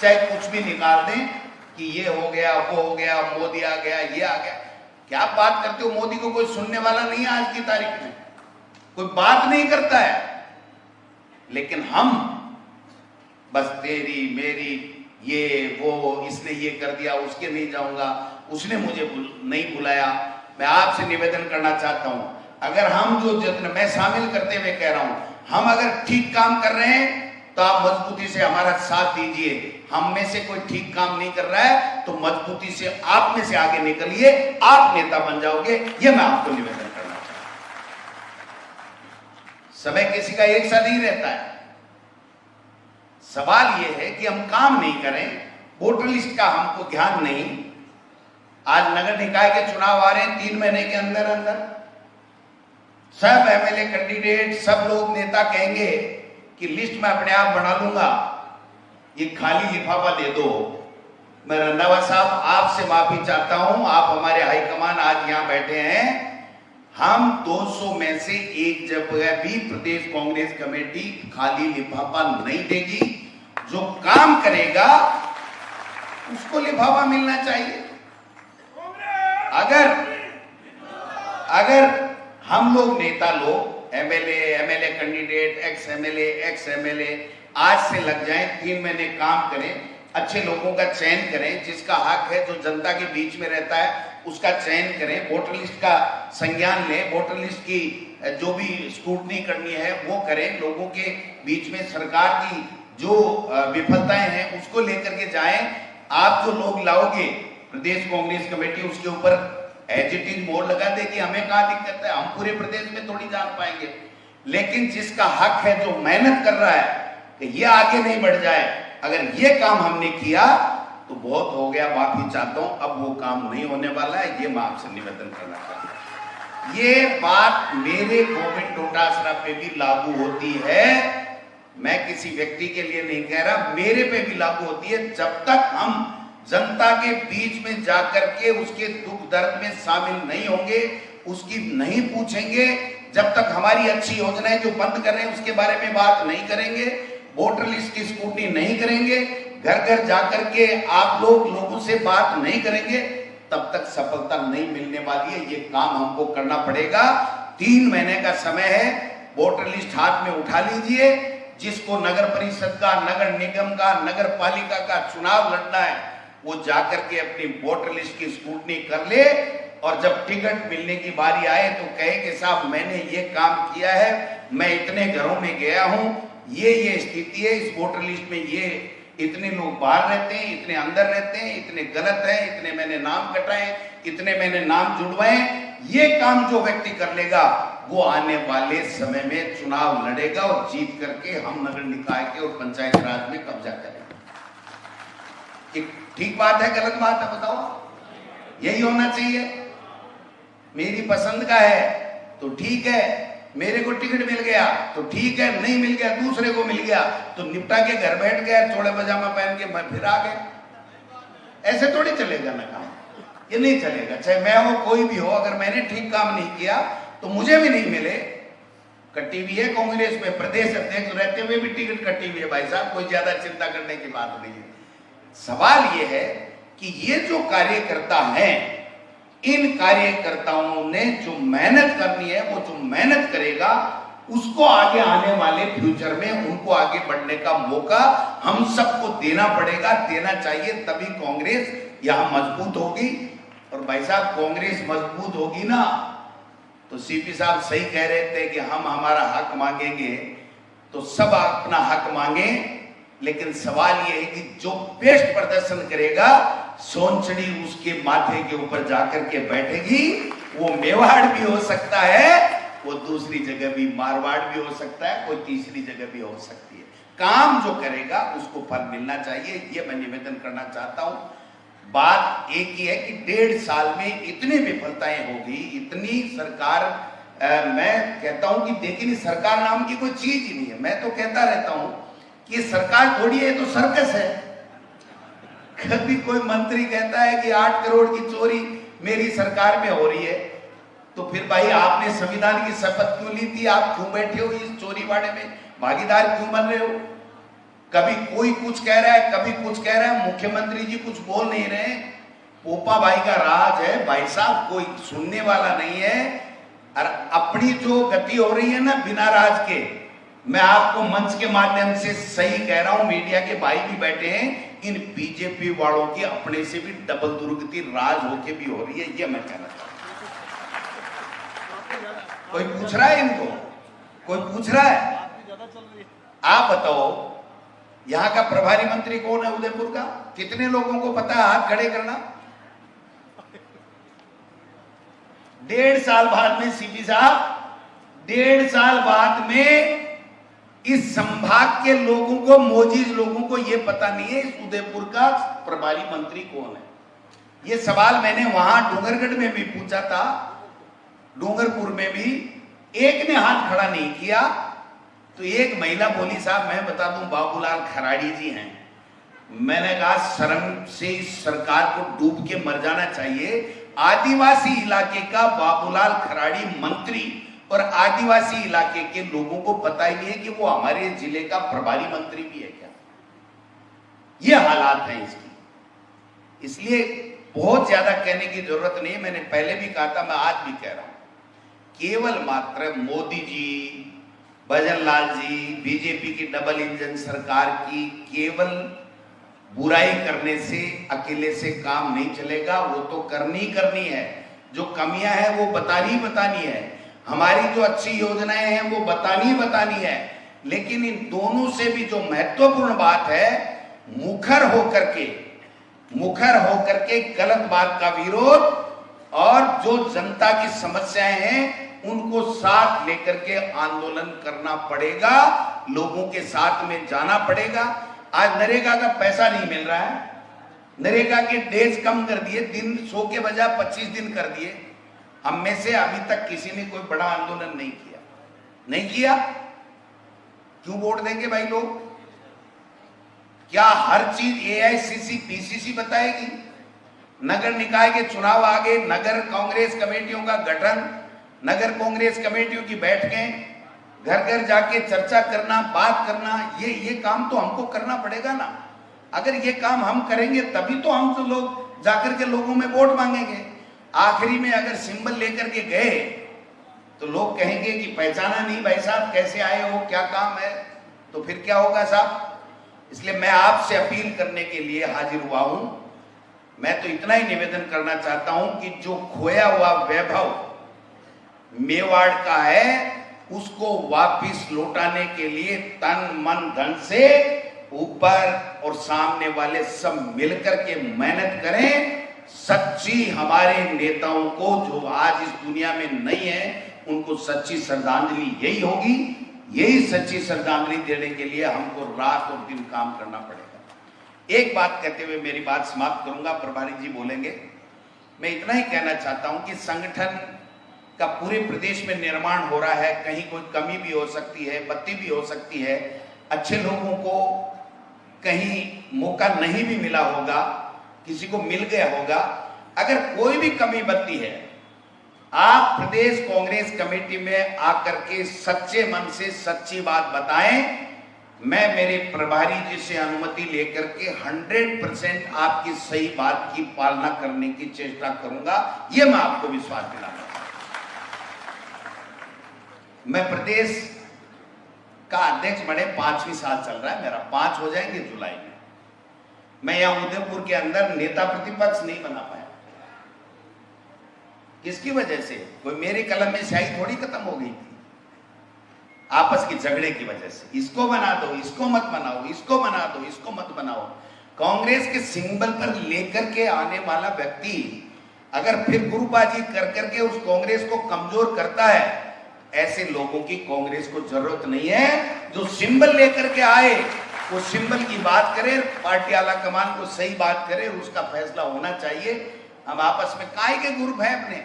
चाहे कुछ भी निकाल दें कि ये हो गया, वो हो गया, मोदी आ गया, ये आ गया। क्या बात करते हो? मोदी को कोई सुनने वाला नहीं है आज की तारीख में, कोई बात नहीं करता है। लेकिन हम बस तेरी मेरी, ये वो, इसने ये कर दिया, उसके नहीं जाऊंगा, उसने मुझे नहीं बुलाया। मैं आपसे निवेदन करना चाहता हूं, अगर हम जो जत्न, मैं शामिल करते हुए कह रहा हूं, हम अगर ठीक काम कर रहे हैं तो आप मजबूती से हमारा साथ दीजिए। हम में से कोई ठीक काम नहीं कर रहा है तो मजबूती से आप में से आगे निकलिए, आप नेता बन जाओगे। यह मैं आपको निवेदन करना चाहता हूं। समय किसी का एक सा नहीं रहता है। सवाल यह है कि हम काम नहीं करें, वोटर लिस्ट का हमको ध्यान नहीं। आज नगर निकाय के चुनाव आ रहे हैं, 3 महीने के अंदर अंदर सब एमएलए कैंडिडेट, सब लोग नेता कहेंगे कि लिस्ट में अपने आप बना लूंगा, ये खाली लिफाफा दे दो। मैं रंधावा साहब आपसे माफी चाहता हूं, आप हमारे हाईकमान आज यहां बैठे हैं, हम 200 में से एक जगह भी प्रदेश कांग्रेस कमेटी खाली लिफाफा नहीं देगी। जो काम करेगा उसको लिफाफा मिलना चाहिए। अगर हम लोग नेता लोग एमएलए कैंडिडेट, एक्स एमएलए आज से लग जाएं, 3 महीने काम करें, अच्छे लोगों का चयन करें, जिसका हक है, जो जनता के बीच में रहता है उसका चयन करें, वोटर लिस्ट का संज्ञान लें, वोटर लिस्ट की जो भी स्क्रूटनी करनी है वो करें, लोगों के बीच में सरकार की जो विफलताएं हैं उसको लेकर के जाएं। आप जो लोग लाओगे प्रदेश कांग्रेस कमेटी उसके ऊपर एजिटिंग मोड़ लगा देगी, हमें कहाँ दिक्कत है, हम पूरे प्रदेश में थोड़ी जान पाएंगे। लेकिन जिसका हक है, जो मेहनत कर रहा है कि ये आगे नहीं बढ़ जाए, अगर ये काम हमने किया तो बहुत हो गया, माफी चाहता हूं, अब वो काम नहीं होने वाला है, ये मैं आपसे निवेदन करना चाहता हूं। ये बात मेरे गोविंद डोटासरा पे भी लागू होती है, मैं किसी व्यक्ति के लिए नहीं कह रहा, मेरे पे भी लागू होती है। जब तक हम जनता के बीच में जाकर के उसके दुख दर्द में शामिल नहीं होंगे, उसकी नहीं पूछेंगे, जब तक हमारी अच्छी योजनाएं जो बंद कर रहे हैं उसके बारे में बात नहीं करेंगे, वोटर लिस्ट की स्क्रूटनी नहीं करेंगे, घर घर जाकर के आप लोगों से बात नहीं करेंगे, तब तक सफलता नहीं मिलने वाली है। ये काम हमको करना पड़ेगा। 3 महीने का समय है, वोटर लिस्ट हाथ में उठा लीजिए। जिसको नगर परिषद का, नगर निगम का, नगर पालिका का चुनाव लड़ना है वो जाकर के अपनी वोटर लिस्ट की स्क्रूटनी कर ले, और जब टिकट मिलने की बारी आए तो कहे कि साहब मैंने ये काम किया है, मैं इतने घरों में गया हूं, ये स्थिति है, इस वोटर लिस्ट में ये इतने लोग बाहर रहते हैं, इतने अंदर रहते हैं, इतने गलत है, इतने मैंने नाम कटाए, इतने मैंने नाम जुड़वाए। ये काम जो व्यक्ति कर लेगा वो आने वाले समय में चुनाव लड़ेगा और जीत करके हम नगर निकाय के और पंचायत राज में कब्जा करेंगे। ठीक बात है, गलत बात है, बताओ। यही होना चाहिए। मेरी पसंद का है तो ठीक है, मेरे को टिकट मिल गया तो ठीक है, नहीं मिल गया दूसरे को मिल गया तो निपटा के घर बैठ गया, चौड़े पजामा पहन के मैं फिर आ गया। ऐसे थोड़ी चलेगा ना काम, ये नहीं चलेगा। चाहे मैं हो कोई भी हो, अगर मैंने ठीक काम नहीं किया तो मुझे भी नहीं मिले। कट्टी हुई है कांग्रेस में, प्रदेश अध्यक्ष रहते हुए भी टिकट कट्टी हुई है भाई साहब, कोई ज्यादा चिंता करने की बात नहीं है। सवाल ये है कि ये जो कार्यकर्ता हैं, इन कार्यकर्ताओं ने जो मेहनत करनी है, वो जो मेहनत करेगा उसको आगे आने वाले फ्यूचर में उनको आगे बढ़ने का मौका हम सबको देना पड़ेगा, देना चाहिए, तभी कांग्रेस यहां मजबूत होगी। और भाई साहब कांग्रेस मजबूत होगी ना तो सीपी साहब सही कह रहे थे कि हम हमारा हक मांगेंगे तो सब अपना हक मांगे, लेकिन सवाल यह है कि जो बेस्ट प्रदर्शन करेगा सोनचड़ी उसके माथे के ऊपर जाकर के बैठेगी। वो मेवाड़ भी हो सकता है, वो दूसरी जगह भी मारवाड़ भी हो सकता है, कोई तीसरी जगह भी हो सकती है। काम जो करेगा उसको फल मिलना चाहिए, ये मैं निवेदन करना चाहता हूं। बात एक ही है कि 1.5 साल में इतनी विफलताएं होगी, इतनी सरकार, मैं कहता हूं कि देखिए सरकार नाम की कोई चीज ही नहीं है। मैं तो कहता रहता हूं कि सरकार थोड़ी है, तो सर्कस है। कभी कोई मंत्री कहता है कि 8 करोड़ की चोरी मेरी सरकार में हो रही है, तो फिर भाई आपने संविधान की शपथ क्यों ली थी? आप क्यों बैठे हो इस चोरीवाड़े में, भागीदार क्यों बन रहे हो? कभी कोई कुछ कह रहा है, कभी कुछ कह रहा है, मुख्यमंत्री जी कुछ बोल नहीं रहे। पोपा भाई का राज है भाई साहब, कोई सुनने वाला नहीं है। और अपनी जो गति हो रही है ना बिना राज के, मैं आपको मंच के माध्यम से सही कह रहा हूं, मीडिया के भाई भी बैठे हैं, इन बीजेपी वालों की अपने से भी डबल दुर्गति राज होके भी हो रही है, ये मैं कहना चाहता हूं। कोई पूछ रहा है इनको? कोई पूछ रहा है? आप बताओ यहां का प्रभारी मंत्री कौन है उदयपुर का? कितने लोगों को पता है? हाथ खड़े करना। 1.5 साल बाद में सीपी साहब, 1.5 साल बाद में इस संभाग के लोगों को, मोजीज लोगों को यह पता नहीं है इस उदयपुर का प्रभारी मंत्री कौन है। यह सवाल मैंने वहां डूंगरगढ़ में भी पूछा था, डूंगरपुर में भी एक ने हाथ खड़ा नहीं किया। तो एक महिला बोली साहब मैं बता दूं बाबूलाल खराड़ी जी हैं। मैंने कहा शर्म से इस सरकार को डूब के मर जाना चाहिए। आदिवासी इलाके का बाबूलाल खराड़ी मंत्री और आदिवासी इलाके के लोगों को पता ही नहीं है कि वो हमारे जिले का प्रभारी मंत्री भी है क्या। ये हालात हैं इसकी, इसलिए बहुत ज्यादा कहने की जरूरत नहीं है। मैंने पहले भी कहा था, मैं आज भी कह रहा हूं, केवल मात्र मोदी जी, भजनलाल जी, बीजेपी की डबल इंजन सरकार की केवल बुराई करने से अकेले से काम नहीं चलेगा। वो तो करनी है, जो कमियां हैं वो बतानी है, हमारी जो अच्छी योजनाएं हैं वो बतानी है। लेकिन इन दोनों से भी जो महत्वपूर्ण बात है, मुखर होकर के गलत बात का विरोध और जो जनता की समस्याएं हैं उनको साथ लेकर के आंदोलन करना पड़ेगा, लोगों के साथ में जाना पड़ेगा। आज नरेगा का पैसा नहीं मिल रहा है, नरेगा के डेज कम कर दिए, दिन 100 के बजाय 25 दिन कर दिए। हम में से अभी तक किसी ने कोई बड़ा आंदोलन नहीं किया। क्यों वोट देंगे भाई लोग? क्या हर चीज एआईसीसी पीसीसी बताएगी? नगर निकाय के चुनाव आगे, नगर कांग्रेस कमेटियों का गठन, नगर कांग्रेस कमेटियों की बैठकें, घर घर जाके चर्चा करना, बात करना, ये काम तो हमको करना पड़ेगा ना। अगर ये काम हम करेंगे तभी तो हम तो लोग जाकर के लोगों में वोट मांगेंगे। आखिरी में अगर सिंबल लेकर के गए तो लोग कहेंगे कि पहचाना नहीं भाई साहब, कैसे आए हो, क्या काम है, तो फिर क्या होगा साहब। इसलिए मैं आपसे अपील करने के लिए हाजिर हुआ हूं। मैं तो इतना ही निवेदन करना चाहता हूं कि जो खोया हुआ वैभव मेवाड़ का है उसको वापिस लौटाने के लिए तन मन धन से ऊपर और सामने वाले सब मिलकर के मेहनत करें। सच्ची हमारे नेताओं को जो आज इस दुनिया में नहीं है, उनको सच्ची श्रद्धांजलि यही होगी। यही सच्ची श्रद्धांजलि देने के लिए हमको रात और दिन काम करना पड़ेगा। एक बात कहते हुए मेरी बात समाप्त करूंगा, प्रभारी जी बोलेंगे। मैं इतना ही कहना चाहता हूं कि संगठन का पूरे प्रदेश में निर्माण हो रहा है, कहीं कोई कमी भी हो सकती है, बत्ती भी हो सकती है, अच्छे लोगों को कहीं मौका नहीं भी मिला होगा, किसी को मिल गया होगा। अगर कोई भी कमी बत्ती है, आप प्रदेश कांग्रेस कमेटी में आकर के सच्चे मन से सच्ची बात बताएं। मैं मेरे प्रभारी जी से अनुमति लेकर के 100% आपकी सही बात की पालना करने की चेष्टा करूंगा, यह मैं आपको विश्वास दिलाता हूं। मैं प्रदेश का अध्यक्ष बने 5वीं साल चल रहा है मेरा, 5 हो जाएंगे जुलाई में। मैं यहां उदयपुर के अंदर नेता प्रतिपक्ष नहीं बना पाया। किसकी वजह से? कोई मेरी कलम में स्याही थोड़ी खत्म हो गई थी, आपस के झगड़े की वजह से। इसको बना दो, इसको मत बनाओ, इसको बना दो, इसको मत बनाओ। कांग्रेस के सिंबल पर लेकर के आने वाला व्यक्ति अगर फिर गुरुबाजी कर करके उस कांग्रेस को कमजोर करता है, ऐसे लोगों की कांग्रेस को जरूरत नहीं है। जो सिंबल लेकर के आए वो सिंबल की बात करे, पार्टी आला कमान को सही बात करे, उसका फैसला होना चाहिए। हम आपस में काय के ग्रुप है अपने,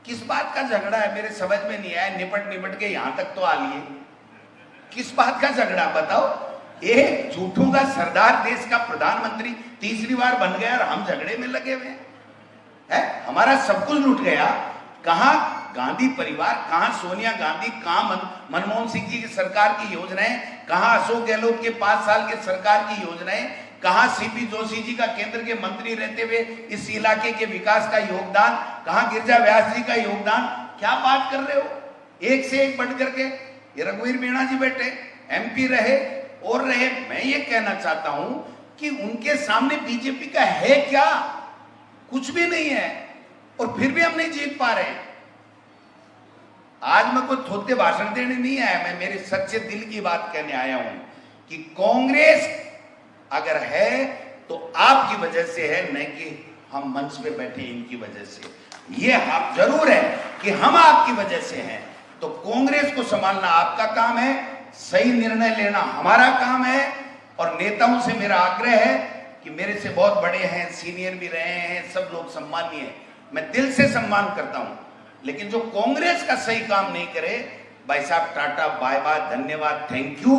किस बात का झगड़ा है मेरे समझ में नहीं आया। निपट के यहां तक तो आ लिए, किस बात का झगड़ा बताओ। एक झूठों का सरदार, देश का प्रधानमंत्री तीसरी बार बन गया और हम झगड़े में लगे हुए हैं। हमारा सब कुछ लूट गया। कहां गांधी परिवार, कहां सोनिया गांधी, कहां मनमोहन सिंह जी की सरकार की योजनाएं, कहां अशोक गहलोत के 5 साल के सरकार की योजनाएं, कहां सीपी जोशी जी का केंद्र के मंत्री रहते हुए इस इलाके के विकास का योगदान, कहां गिरिजा व्यास जी का योगदान। क्या बात कर रहे हो, एक से एक बढ़ करके। ये रघुवीर मीणा जी बैठे, एमपी रहे और रहे। मैं ये कहना चाहता हूं कि उनके सामने बीजेपी का है क्या? कुछ भी नहीं है, और फिर भी हम नहीं जीत पा रहे। आज मैं कोई थोते भाषण देने नहीं आया, मैं मेरे सच्चे दिल की बात कहने आया हूं कि कांग्रेस अगर है तो आपकी वजह से है, न कि हम मंच पे बैठे इनकी वजह से। ये हम जरूर है कि हम आपकी वजह से हैं। तो कांग्रेस को संभालना आपका काम है, सही निर्णय लेना हमारा काम है। और नेताओं से मेरा आग्रह है कि मेरे से बहुत बड़े हैं, सीनियर भी रहे हैं, सब लोग सम्मानीय है, मैं दिल से सम्मान करता हूं। लेकिन जो कांग्रेस का सही काम नहीं करे, भाई साहब टाटा बाय बाय, धन्यवाद, थैंक यू।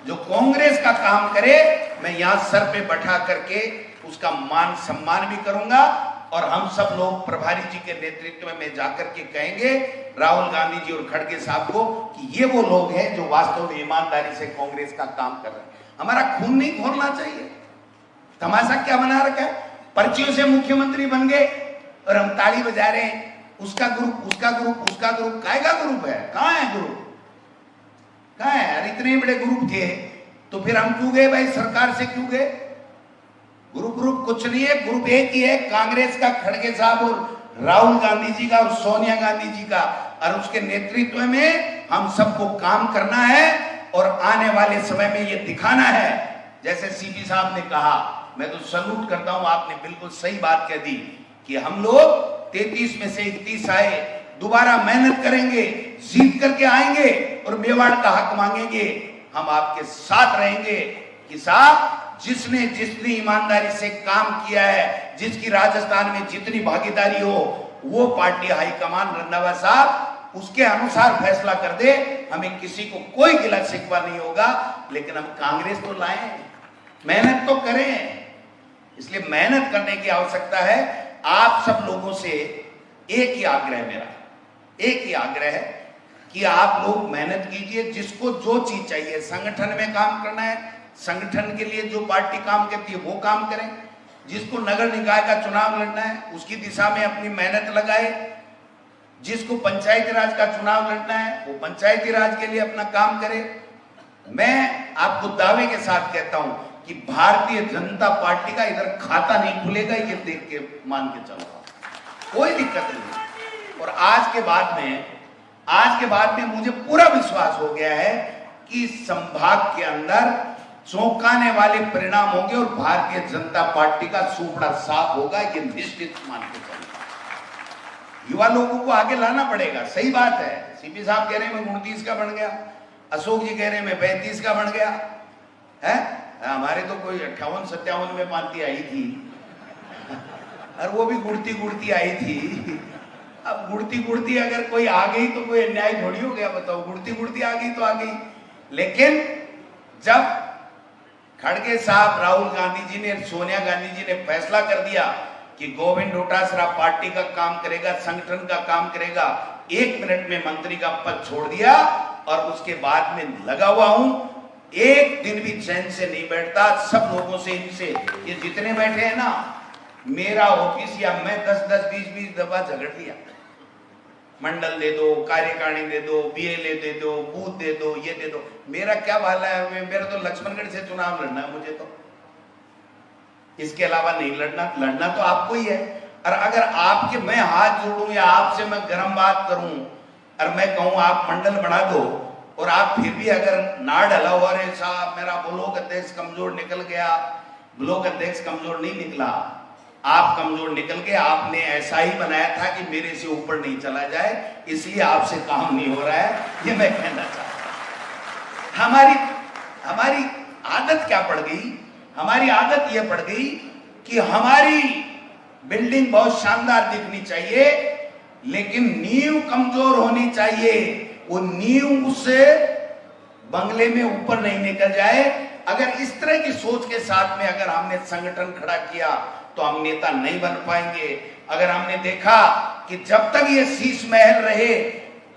जो कांग्रेस का काम करे, मैं यहां सर पे बैठा करके उसका मान सम्मान भी करूंगा, और हम सब लोग प्रभारी जी के नेतृत्व में जाकर के कहेंगे राहुल गांधी जी और खड़गे साहब को कि ये वो लोग हैं जो वास्तव में ईमानदारी से कांग्रेस का काम कर रहे हैं। हमारा खून नहीं खोलना चाहिए। तमाशा क्या बना रखा है, पर्चियों से मुख्यमंत्री बन गए और हम ताली बजा रहे हैं, उसका ग्रुप उसका ग्रुप उसका ग्रुप। काहे का ग्रुप है, कहां है ग्रुप, कहां है यार? इतने बड़े ग्रुप थे तो फिर हम क्यों गए भाई, सरकार से क्यों गए? ग्रुप कुछ नहीं है, ग्रुप एक ही है, कांग्रेस का, खड़गे साहब और राहुल गांधी जी का और सोनिया गांधी जी का, और उसके नेतृत्व में हम सबको काम करना है और आने वाले समय में ये दिखाना है। जैसे सीपी साहब ने कहा, मैं तो सल्यूट करता हूं, आपने बिल्कुल सही बात कह दी कि हम लोग 33 में से 31 आए, दोबारा मेहनत करेंगे, जीत करके आएंगे और मेवाड़ का हक मांगेंगे। हम आपके साथ रहेंगे कि साहब जिसने जितनी ईमानदारी से काम किया है, जिसकी राजस्थान में जितनी भागीदारी हो, वो पार्टी हाईकमान रंधावा साहब उसके अनुसार फैसला कर दे। हमें किसी को कोई गिला शिकवा नहीं होगा, लेकिन हम कांग्रेस तो लाएं, मेहनत तो करें। इसलिए मेहनत करने की आवश्यकता है। आप सब लोगों से एक ही आग्रह, मेरा एक ही आग्रह है कि आप लोग मेहनत कीजिए। जिसको जो चीज चाहिए, संगठन में काम करना है, संगठन के लिए जो पार्टी काम करती है वो काम करें। जिसको नगर निकाय का चुनाव लड़ना है उसकी दिशा में अपनी मेहनत लगाए। जिसको पंचायती राज का चुनाव लड़ना है वो पंचायती राज के लिए अपना काम करे। मैं आपको दावे के साथ कहता हूं कि भारतीय जनता पार्टी का इधर खाता नहीं खुलेगा, ये देख के मान के चलो, कोई दिक्कत नहीं। और आज के बाद में मुझे पूरा विश्वास हो गया है कि संभाग के अंदर चौंकाने वाले परिणाम होंगे और भारतीय जनता पार्टी का सूपड़ा साफ होगा, ये निश्चित मान के चलो। युवा लोगों को आगे लाना पड़ेगा, सही बात है। सीपी साहब कह रहे हैं मैं 29 का बन गया, अशोक जी कह रहे हैं मैं 35 का बन गया है। हमारे तो कोई 58-57 में पार्टी आई थी और वो भी गुड़ती गुड़ती आई थी। अब गुड़ती गुड़ती अगर कोई आ गई तो कोई अन्याय थोड़ी हो गया, बताओ। गुड़ती गुड़ती आ गई तो आ गई। लेकिन जब खड़गे साहब, राहुल गांधी जी ने, सोनिया गांधी जी ने फैसला कर दिया कि गोविंद डोटासरा पार्टी का काम करेगा, संगठन का काम करेगा, 1 मिनट में मंत्री का पद छोड़ दिया और उसके बाद में लगा हुआ हूं। एक दिन भी चैन से नहीं बैठता। सब लोगों से, इनसे, ये जितने बैठे हैं ना, मेरा ऑफिस या मैं 10-10, 20-20 दफा झगड़ लिया। मंडल दे दो, कार्यकारिणी दे दो, बीएलए दे दो, बूथ दे दो, ये दे दो। मेरा क्या भाला है, मेरा तो लक्ष्मणगढ़ से चुनाव लड़ना है मुझे, तो इसके अलावा नहीं लड़ना। लड़ना तो आपको ही है। और अगर आपके, मैं हाथ जोड़ूं या आपसे मैं गर्म बात करूं और मैं कहूं आप मंडल बना दो और आप फिर भी अगर ना डला हुआ रहे, साहब मेरा ब्लॉक अध्यक्ष कमजोर निकल गया, ब्लॉक अध्यक्ष कमजोर नहीं निकला, आप कमजोर निकल के आपने ऐसा ही बनाया था कि मेरे से ऊपर नहीं चला जाए, इसलिए आपसे काम नहीं हो रहा है, ये मैं कहना चाहता हूं। हमारी आदत क्या पड़ गई? हमारी आदत यह पड़ गई कि हमारी बिल्डिंग बहुत शानदार दिखनी चाहिए, लेकिन नींव कमजोर होनी चाहिए। वो नींव उससे बंगले में ऊपर नहीं निकल जाए। अगर इस तरह की सोच के साथ में अगर हमने संगठन खड़ा किया तो हम नेता नहीं बन पाएंगे। अगर हमने देखा कि जब तक ये शीश महल रहे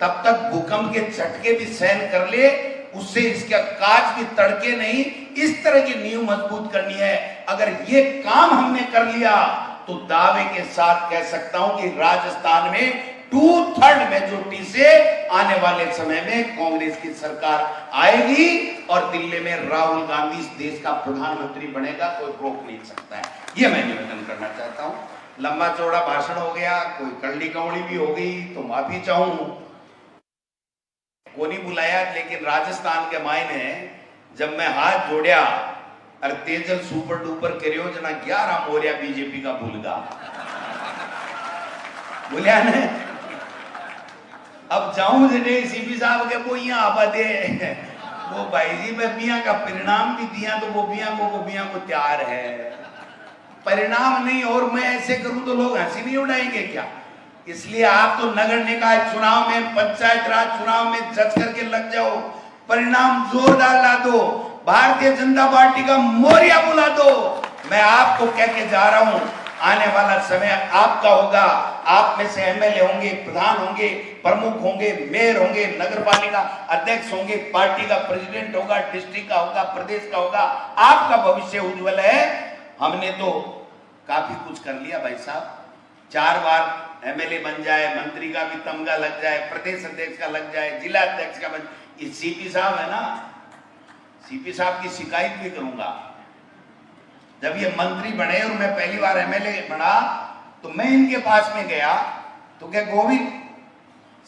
तब तक भूकंप के झटके भी सहन कर ले, उससे इसका काज भी तड़के नहीं, इस तरह की नींव मजबूत करनी है। अगर ये काम हमने कर लिया तो दावे के साथ कह सकता हूं कि राजस्थान में 2/3 मेजोरिटी से आने वाले समय में कांग्रेस की सरकार आएगी और दिल्ली में राहुल गांधी इस देश का प्रधानमंत्री बनेगा, कोई रोक नहीं सकता है। ये मैं निवेदन करना चाहता हूं। लंबा चौड़ा भाषण हो गया, कोई कड़ली कौड़ी भी हो गई तो माफी चाहूं। को नहीं बुलाया, लेकिन राजस्थान के मायने जब मैं हाथ जोड़या और तेजल सुपर डुपर करियो जना 11 मोरिया बीजेपी का भूलगा बोलिया ने। अब जाऊं जने सीपी साहब के वो यहाँ आबा दे वो भाई जी मैं बिया का परिणाम भी दिया तो वो बिया को तैयार है, परिणाम नहीं और मैं ऐसे करूं तो लोग हंसी नहीं उड़ाएंगे क्या? इसलिए आप तो नगर निकाय चुनाव में, पंचायत राज चुनाव में जज करके लग जाओ, परिणाम जोरदार ला दो, भारतीय जनता पार्टी का मोरिया बुला दो। मैं आपको कह के जा रहा हूं आने वाला समय आपका होगा। आप में से एमएलए होंगे, प्रधान होंगे, प्रमुख होंगे, मेयर होंगे, नगर पालिका अध्यक्ष होंगे, पार्टी का प्रेसिडेंट होगा, डिस्ट्रिक्ट का होगा, प्रदेश का होगा। आपका भविष्य उज्जवल है। हमने तो काफी कुछ कर लिया भाई साहब। 4 बार एमएलए बन जाए, मंत्री का भी तमगा लग जाए, प्रदेश अध्यक्ष का लग जाए, जिला अध्यक्ष का बन। ये सीपी साहब है ना, सीपी साहब की शिकायत भी करूंगा। जब ये मंत्री बने और मैं पहली बार एमएलए बना तो मैं इनके पास में गया तो क्या गोविंद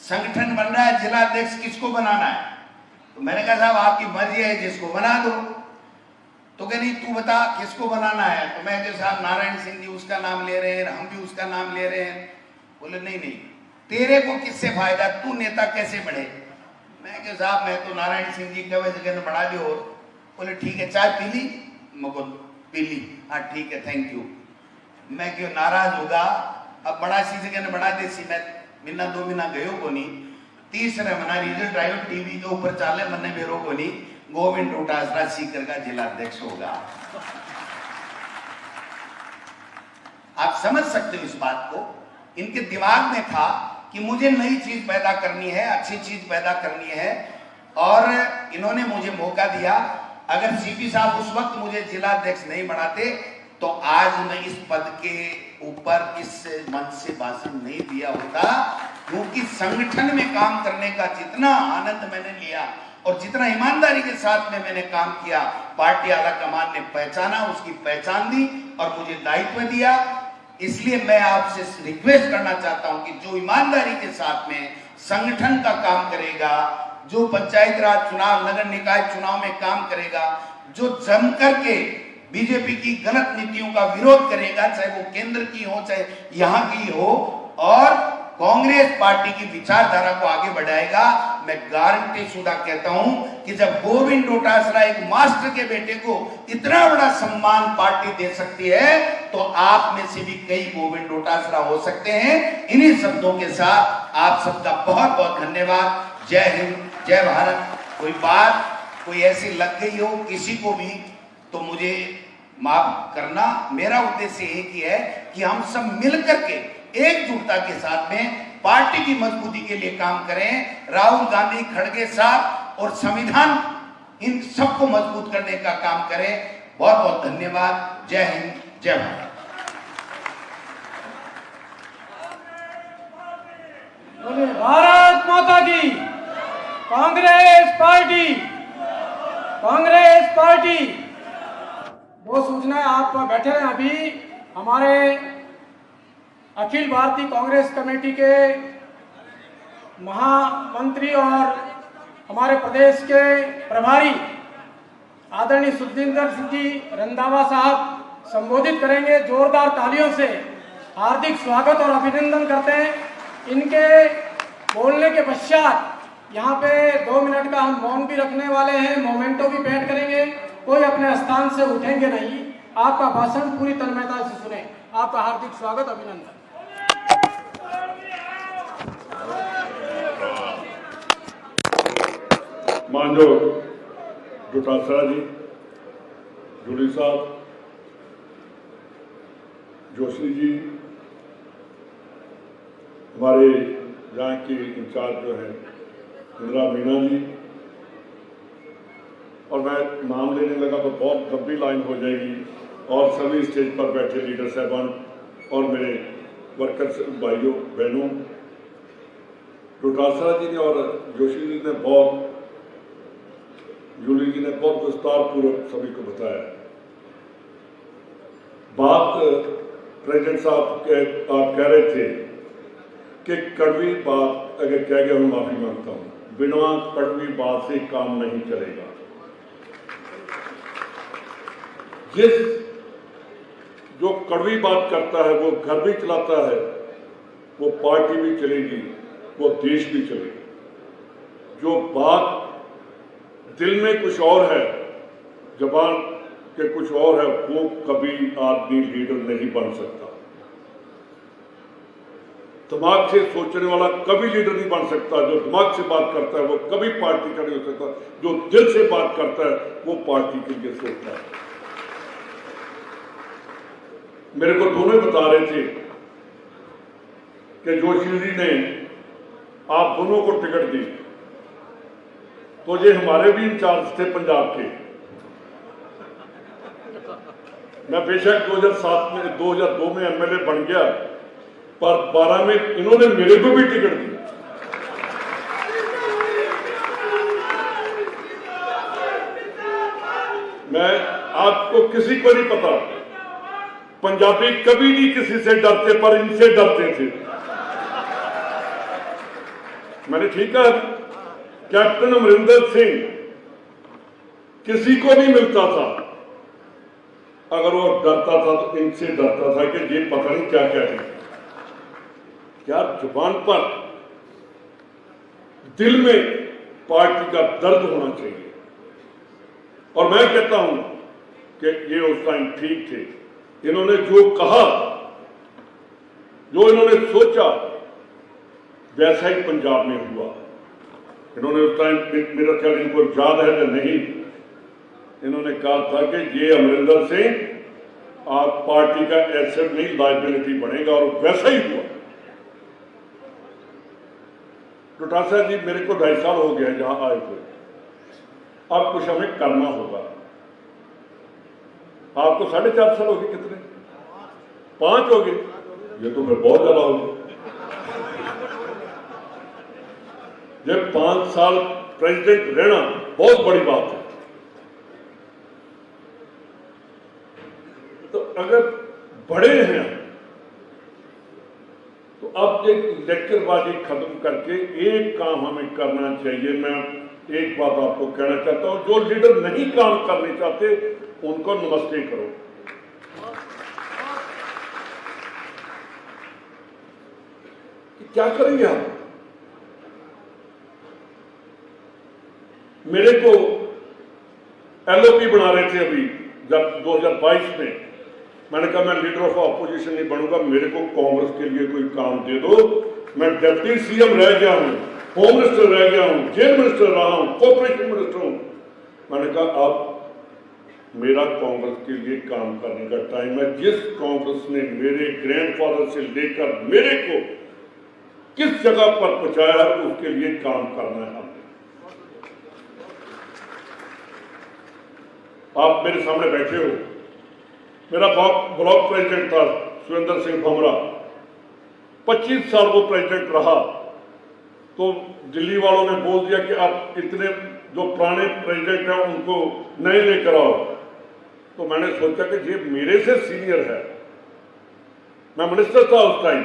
संगठन बन रहा है, जिला अध्यक्ष किसको बनाना है? तो मैंने कहा साहब आपकी मर्जी है, जिसको बना दो। तो क्या नहीं तू बता किसको बनाना है? तो मैं जो साहब नारायण सिंह जी उसका नाम ले रहे हैं, हम भी उसका नाम ले रहे हैं। बोले नहीं नहीं तेरे को किससे फायदा, तू नेता कैसे बढ़े? मैं क्या साहब मैं तो नारायण सिंह जी के वजह से बढ़ा दो। बोले ठीक है चाय पी ली? मको पी ली, हाँ ठीक है थैंक यू। मैं क्यों नाराज होगा? अब बड़ा सी जगह ने बना दे सी, मैं महीना 2 महीना गयो को नहीं, तीसरे महीना रिजल्ट आयो टीवी के ऊपर चाले मन्ने बेरो को नहीं, गोविंद डोटासरा सीकर का जिला अध्यक्ष होगा। आप समझ सकते हो इस बात को। इनके दिमाग में था कि मुझे नई चीज पैदा करनी है, अच्छी चीज पैदा करनी है, और इन्होंने मुझे मौका दिया। अगर सीपी साहब उस वक्त मुझे जिला अध्यक्ष नहीं बनाते तो आज मैं इस पद के ऊपर इस मंच से भाषण नहीं दिया होता, क्योंकि संगठन में काम करने का जितना आनंद मैंने लिया और जितना ईमानदारी के साथ में मैंने काम किया, पार्टी आला कमान ने पहचाना, उसकी पहचान दी और मुझे दायित्व दिया। इसलिए मैं आपसे रिक्वेस्ट करना चाहता हूं कि जो ईमानदारी के साथ में संगठन का काम करेगा, जो पंचायत राज चुनाव, नगर निकाय चुनाव में काम करेगा, जो जम करके बीजेपी की गलत नीतियों का विरोध करेगा, चाहे वो केंद्र की हो चाहे यहां की हो, और कांग्रेस पार्टी की विचारधारा को आगे बढ़ाएगा, मैं गारंटी शुदा कहता हूं कि जब गोविंद डोटासरा एक मास्टर के बेटे को इतना बड़ा सम्मान पार्टी दे सकती है तो आप में से भी कई गोविंद डोटासरा हो सकते हैं। इन्हीं शब्दों के साथ आप सबका बहुत बहुत धन्यवाद। जय हिंद, जय भारत। कोई बात कोई ऐसी लग गई हो किसी को भी तो मुझे माफ करना। मेरा उद्देश्य एक ही है कि हम सब मिलकर के एकजुटता के साथ में पार्टी की मजबूती के लिए काम करें। राहुल गांधी, खड़गे साहब और संविधान, इन सबको मजबूत करने का काम करें। बहुत बहुत धन्यवाद। जय हिंद, जय भारत। भारत माता की। Congress party, Congress party. 2 सूचनाएं आप बैठे हैं। अभी हमारे अखिल भारतीय कांग्रेस कमेटी के महामंत्री और हमारे प्रदेश के प्रभारी आदरणीय सुखजिंदर सिंह जी रंधावा साहब संबोधित करेंगे। जोरदार तालियों से हार्दिक स्वागत और अभिनंदन करते हैं। इनके बोलने के पश्चात यहाँ पे 2 मिनट का हम मौन भी रखने वाले हैं, मोमेंटो भी पेश करेंगे। कोई अपने स्थान से उठेंगे नहीं। आपका भाषण पूरी तन्मयता से सुने। आपका हार्दिक स्वागत, अभिनंदन। माननीय डोटासरा जी, जूली साहब, जोशी जी, हमारे यहाँ की इंचार्ज जो है इंदिरा मीना जी, और मैं नाम लेने लगा तो बहुत लंबी लाइन हो जाएगी, और सभी स्टेज पर बैठे लीडर साहबान और मेरे वर्कर्स भाइयों बहनों, डोटासरा जी ने और जोशी जी ने बहुत, जूली जी ने बहुत विस्तार पूर्वक सभी को बताया। बात प्रेसिडेंट साहब आप कह रहे थे कि कड़वी बात अगर कह गया, मैं माफी मांगता हूं, बिना कड़वी बात से काम नहीं चलेगा। जो कड़वी बात करता है वो घर भी चलाता है, वो पार्टी भी चलेगी, वो देश भी चलेगा। जो बात दिल में कुछ और है, जबान के कुछ और है, वो कभी आदमी लीडर नहीं बन सकता। दिमाग से सोचने वाला कभी लीडर नहीं बन सकता। जो दिमाग से बात करता है वो कभी पार्टी का नहीं हो सकता। जो दिल से बात करता है वो पार्टी के लिए सोचता है। मेरे को दोनों ही बता रहे थे कि जोशी जी ने आप दोनों को टिकट दी, तो ये हमारे भी इंचार्ज थे पंजाब के। मैं बेशक 2002 में एमएलए बन गया, पर 12 में इन्होंने मेरे को भी टिकट दी। मैं आपको किसी को नहीं पता, पंजाबी कभी नहीं किसी से डरते, पर इनसे डरते थे। मैंने ठीक है, कैप्टन अमरिंदर सिंह किसी को नहीं मिलता था, अगर वो डरता था तो इनसे डरता था कि ये पता नहीं क्या क्या है। यार, जुबान पर, दिल में पार्टी का दर्द होना चाहिए। और मैं कहता हूं कि ये उस टाइम ठीक थे। इन्होंने जो कहा, जो इन्होंने सोचा, वैसा ही पंजाब में हुआ। इन्होंने उस टाइम, मेरा ख्याल इनको याद है कि नहीं, इन्होंने कहा था कि ये अमरिंदर सिंह आप पार्टी का एसेट नहीं, लायबिलिटी बनेगा, और वैसा ही हुआ। डोटासरा जी, मेरे को 2.5 साल हो गया जहां आए हुए। अब कुछ हमें करना होगा। आपको 4.5 साल हो गए, कितने? 5 हो गए, ये तो फिर बहुत ज्यादा हो गए। जब 5 साल प्रेसिडेंट रहना बहुत बड़ी बात है। तो अगर बड़े हैं तो अब एक लेक्चरबाजी खत्म करके एक काम हमें करना चाहिए। मैं एक बात आपको कहना चाहता हूं, जो लीडर नहीं काम करने चाहते उनको नमस्ते करो। क्या करेंगे आप? मेरे को एलओपी बना रहे थे अभी, जब 2022 में मैंने कहा मैं लीडर ऑफ ऑपोजिशन नहीं बनूंगा, मेरे को कांग्रेस के लिए कोई काम दे दो। मैं डिप्टी सीएम रह गया हूं, होम मिनिस्टर रह गया हूं, जेल मिनिस्टर रहा हूं, कॉर्पोरेशन मिनिस्टर हूं। मैंने कहा अब मेरा कांग्रेस के लिए काम करने का टाइम है। जिस कांग्रेस ने मेरे ग्रैंडफादर से लेकर मेरे को किस जगह पर पहुंचाया, उसके लिए काम करना है हमने। आप मेरे सामने बैठे हो, मेरा ब्लॉक प्रेसिडेंट था सुरेंद्र सिंह भमरा, 25 साल वो प्रेसिडेंट रहा। तो दिल्ली वालों ने बोल दिया कि आप इतने जो पुराने प्रेसिडेंट हैं उनको नए लेकर आओ। तो मैंने सोचा कि ये मेरे से सीनियर है, मैं मिनिस्टर था उस टाइम,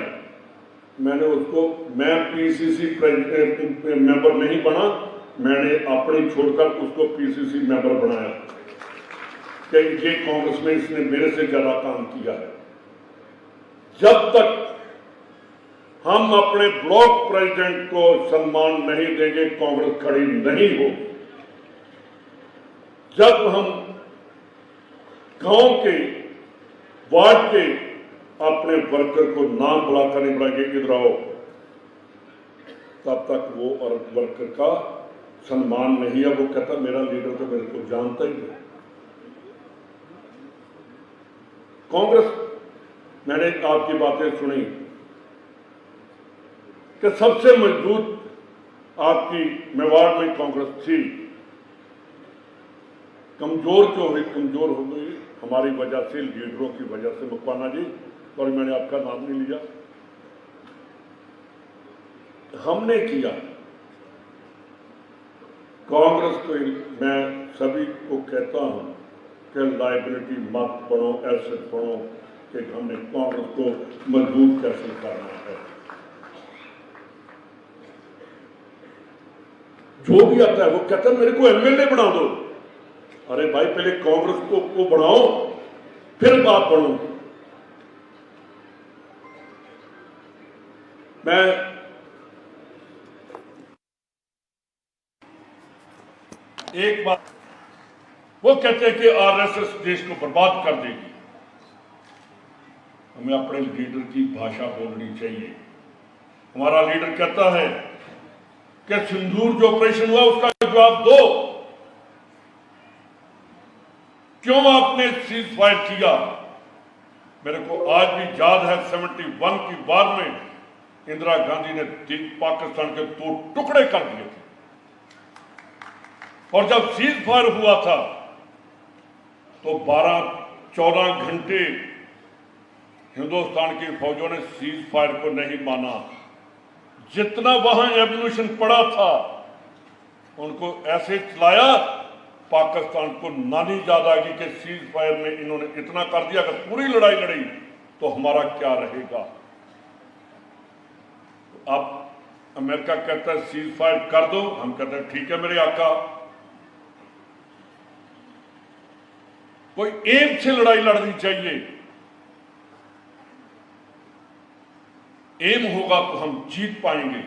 मैंने उसको, मैं पीसीसी मेंबर नहीं बना, मैंने अपनी छोड़कर उसको पीसीसी मेंबर बनाया कि ये कांग्रेस में इसने मेरे से ज्यादा काम किया है। जब तक हम अपने ब्लॉक प्रेसिडेंट को सम्मान नहीं देंगे, कांग्रेस खड़ी नहीं हो। जब हम गांव के, वार्ड के अपने वर्कर को नाम बुलाकर नहीं बुलाएंगे, इधर आओ, तब तक वो और वर्कर का सम्मान नहीं है। वो कहता मेरा लीडर तो मेरे को जानता ही है। कांग्रेस, मैंने आपकी बातें सुनी कि सबसे मजबूत आपकी मेवाड़ में कांग्रेस थी, कमजोर क्यों हुई? कमजोर हो गई हमारी वजह से, लीडरों की वजह से। मकवाना जी, और मैंने आपका नाम नहीं लिया, हमने किया। कांग्रेस को मैं सभी को कहता हूं कि लायबिलिटी मत बनो, एसेट बनो, कि हमने कांग्रेस को मजबूत कैसे करना है। जो भी आता है वो कहता है मेरे को एमएलए बना दो। अरे भाई, पहले कांग्रेस को बनाओ, फिर बात बढ़ो। मैं एक बात, वो कहते हैं कि आरएसएस देश को बर्बाद कर देगी। हमें अपने लीडर की भाषा बोलनी चाहिए। हमारा लीडर कहता है कि सिंदूर जो ऑपरेशन हुआ उसका जवाब दो, क्यों आपने सीज फायर किया? मेरे को आज भी याद है 71 की वार में इंदिरा गांधी ने पाकिस्तान के 2 टुकड़े कर दिए थे, और जब सीज फायर हुआ था तो 12-14 घंटे हिंदुस्तान की फौजों ने सीज फायर को नहीं माना। जितना वहां एवोल्यूशन पड़ा था उनको ऐसे चलाया, पाकिस्तान को नानी याद आ गई कि सीज फायर में इन्होंने इतना कर दिया, अगर पूरी लड़ाई लड़ी तो हमारा क्या रहेगा। अब अमेरिका कहता है सीज फायर कर दो, हम कहते हैं ठीक है मेरे आका। कोई एम से लड़ाई लड़नी चाहिए, एम होगा तो हम जीत पाएंगे।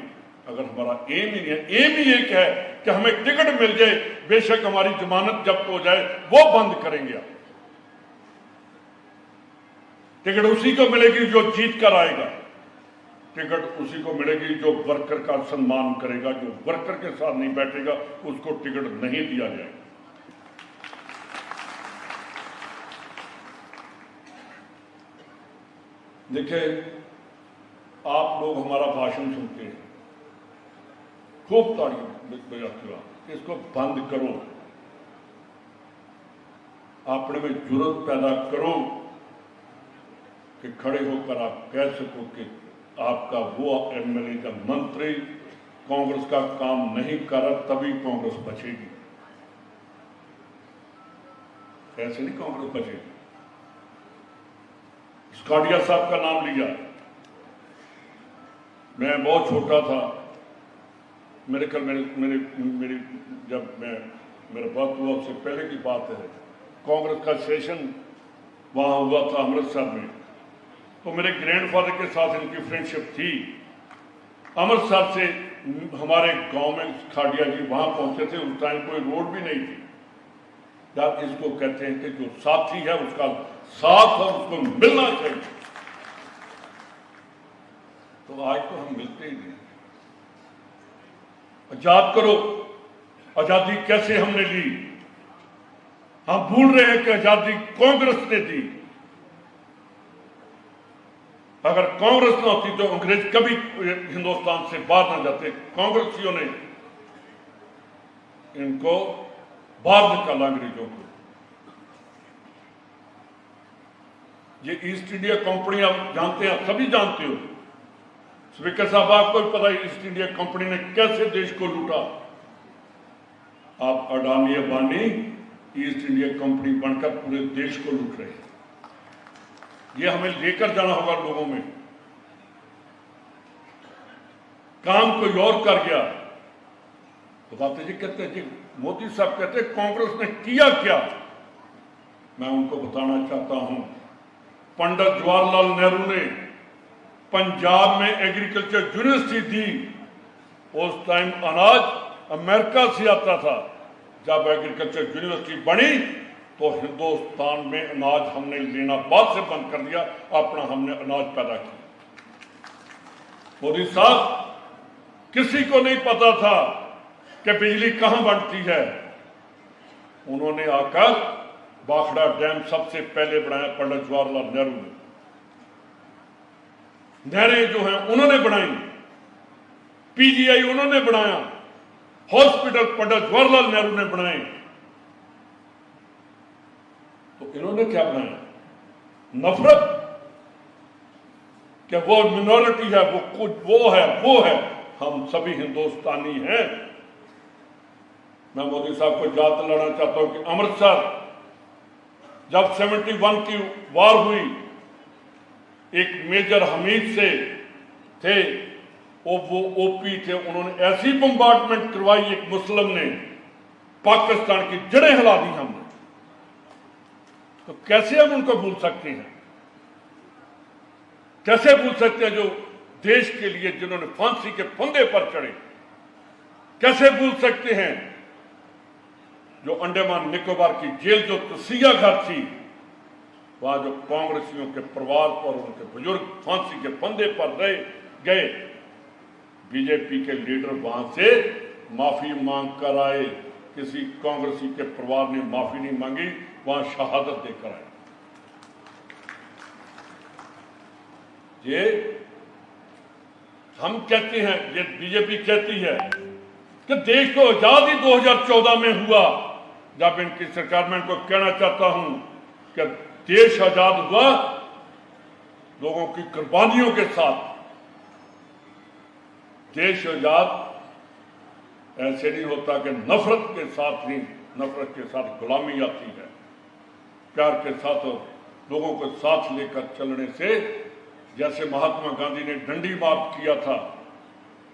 अगर हमारा एम ही नहीं है, एम ही एक है कि हमें टिकट मिल जाए, बेशक हमारी जमानत जब्त हो जाए, वो बंद करेंगे। आप टिकट उसी को मिलेगी जो जीत कर आएगा, टिकट उसी को मिलेगी जो वर्कर का सम्मान करेगा, जो वर्कर के साथ नहीं बैठेगा उसको टिकट नहीं दिया जाएगा। देखिए, आप लोग हमारा भाषण सुनते हैं, खूब ताड़ियां बजाते हो, इसको बंद करो, अपने में जुर्रत पैदा करो कि खड़े होकर आप कह सको कि आपका वो एमएलए का मंत्री कांग्रेस का काम नहीं कर रहा, तभी कांग्रेस बचेगी। ऐसे नहीं कांग्रेस बचेगी। स्काडिया साहब का नाम लिया, मैं बहुत छोटा था, मेरे कल मेरी जब मेरा बात हुआ उससे पहले की बात है, कांग्रेस का सेशन वहां हुआ था अमृतसर में, तो मेरे ग्रैंडफादर के साथ इनकी फ्रेंडशिप थी। अमृतसर से हमारे गांव में खाड़िया जी वहां पहुंचे थे, उस टाइम कोई रोड भी नहीं थी। यार इसको कहते हैं कि जो साथी है उसका साथ और उसको मिलना चाहिए। तो आज तो हम मिलते ही नहीं। आजाद करो, आजादी कैसे हमने ली, हम भूल रहे हैं कि आजादी कांग्रेस ने दी। अगर कांग्रेस न होती तो अंग्रेज कभी हिंदुस्तान से बाहर न जाते। कांग्रेसियों ने इनको बाहर निकाला अंग्रेजों को। ये ईस्ट इंडिया कंपनी आप जानते हैं, आप सभी जानते हो। स्पीकर साहब आपको भी पता है ईस्ट इंडिया कंपनी ने कैसे देश को लूटा। आप Adani Ambani east India company बनकर पूरे देश को लूट रहे हैं। ये हमें लेकर जाना होगा लोगों में। काम कोई और कर गया तो बातें जी कहते हैं, जी मोदी साहब कहते हैं कांग्रेस ने किया क्या। मैं उनको बताना चाहता हूं, पंडित जवाहरलाल नेहरू ने पंजाब में एग्रीकल्चर यूनिवर्सिटी दी। उस टाइम अनाज अमेरिका से आता था। जब एग्रीकल्चर यूनिवर्सिटी बनी तो हिंदुस्तान में अनाज हमने लेना बाद से बंद कर दिया, अपना हमने अनाज पैदा किया। मोदी साहब, किसी को नहीं पता था कि बिजली कहां बनती है। उन्होंने आकर बाखड़ा डैम सबसे पहले बनाया पंडित जवाहरलाल नेहरू ने। नहरें जो हैं उन्होंने बनाई, पीजीआई उन्होंने बनाया, हॉस्पिटल पंडित जवाहरलाल नेहरू ने बनाए। तो इन्होंने क्या बनाया? नफरत, कि वो मिनॉरिटी है, वो कुछ वो है। हम सभी हिंदुस्तानी हैं। मैं मोदी साहब को याद दिलाना चाहता हूं कि अमृतसर जब 71 की वार हुई, एक मेजर हमीद से थे, वो ओपी थे, उन्होंने ऐसी बम्बार्डमेंट करवाई एक मुस्लिम ने, पाकिस्तान की जड़ें हिला दी हमने। तो कैसे हम उनको भूल सकते हैं? कैसे भूल सकते हैं जो देश के लिए जिन्होंने फांसी के फंदे पर चढ़े? कैसे भूल सकते हैं जो अंडमान निकोबार की जेल जो तसिया घर थी, वहां जो कांग्रेसियों के परिवार और उनके बुजुर्ग फांसी के फंदे पर रह गए, बीजेपी के लीडर वहां से माफी मांग कर आए। किसी कांग्रेसी के परिवार ने माफी नहीं मांगी, वहां शहादत देकर आए। ये हम कहते हैं, ये बीजेपी कहती है कि देश को आजादी 2014 में हुआ। जब इनकी सरकार में इनको कहना चाहता हूं कि देश आजाद हुआ लोगों की कुर्बानियों के साथ। देश आजाद ऐसे नहीं होता कि नफरत के साथ नहीं, नफरत के साथ गुलामी आती है। प्यार के साथ लोगों को साथ लेकर चलने से, जैसे महात्मा गांधी ने डंडी मार्च किया था,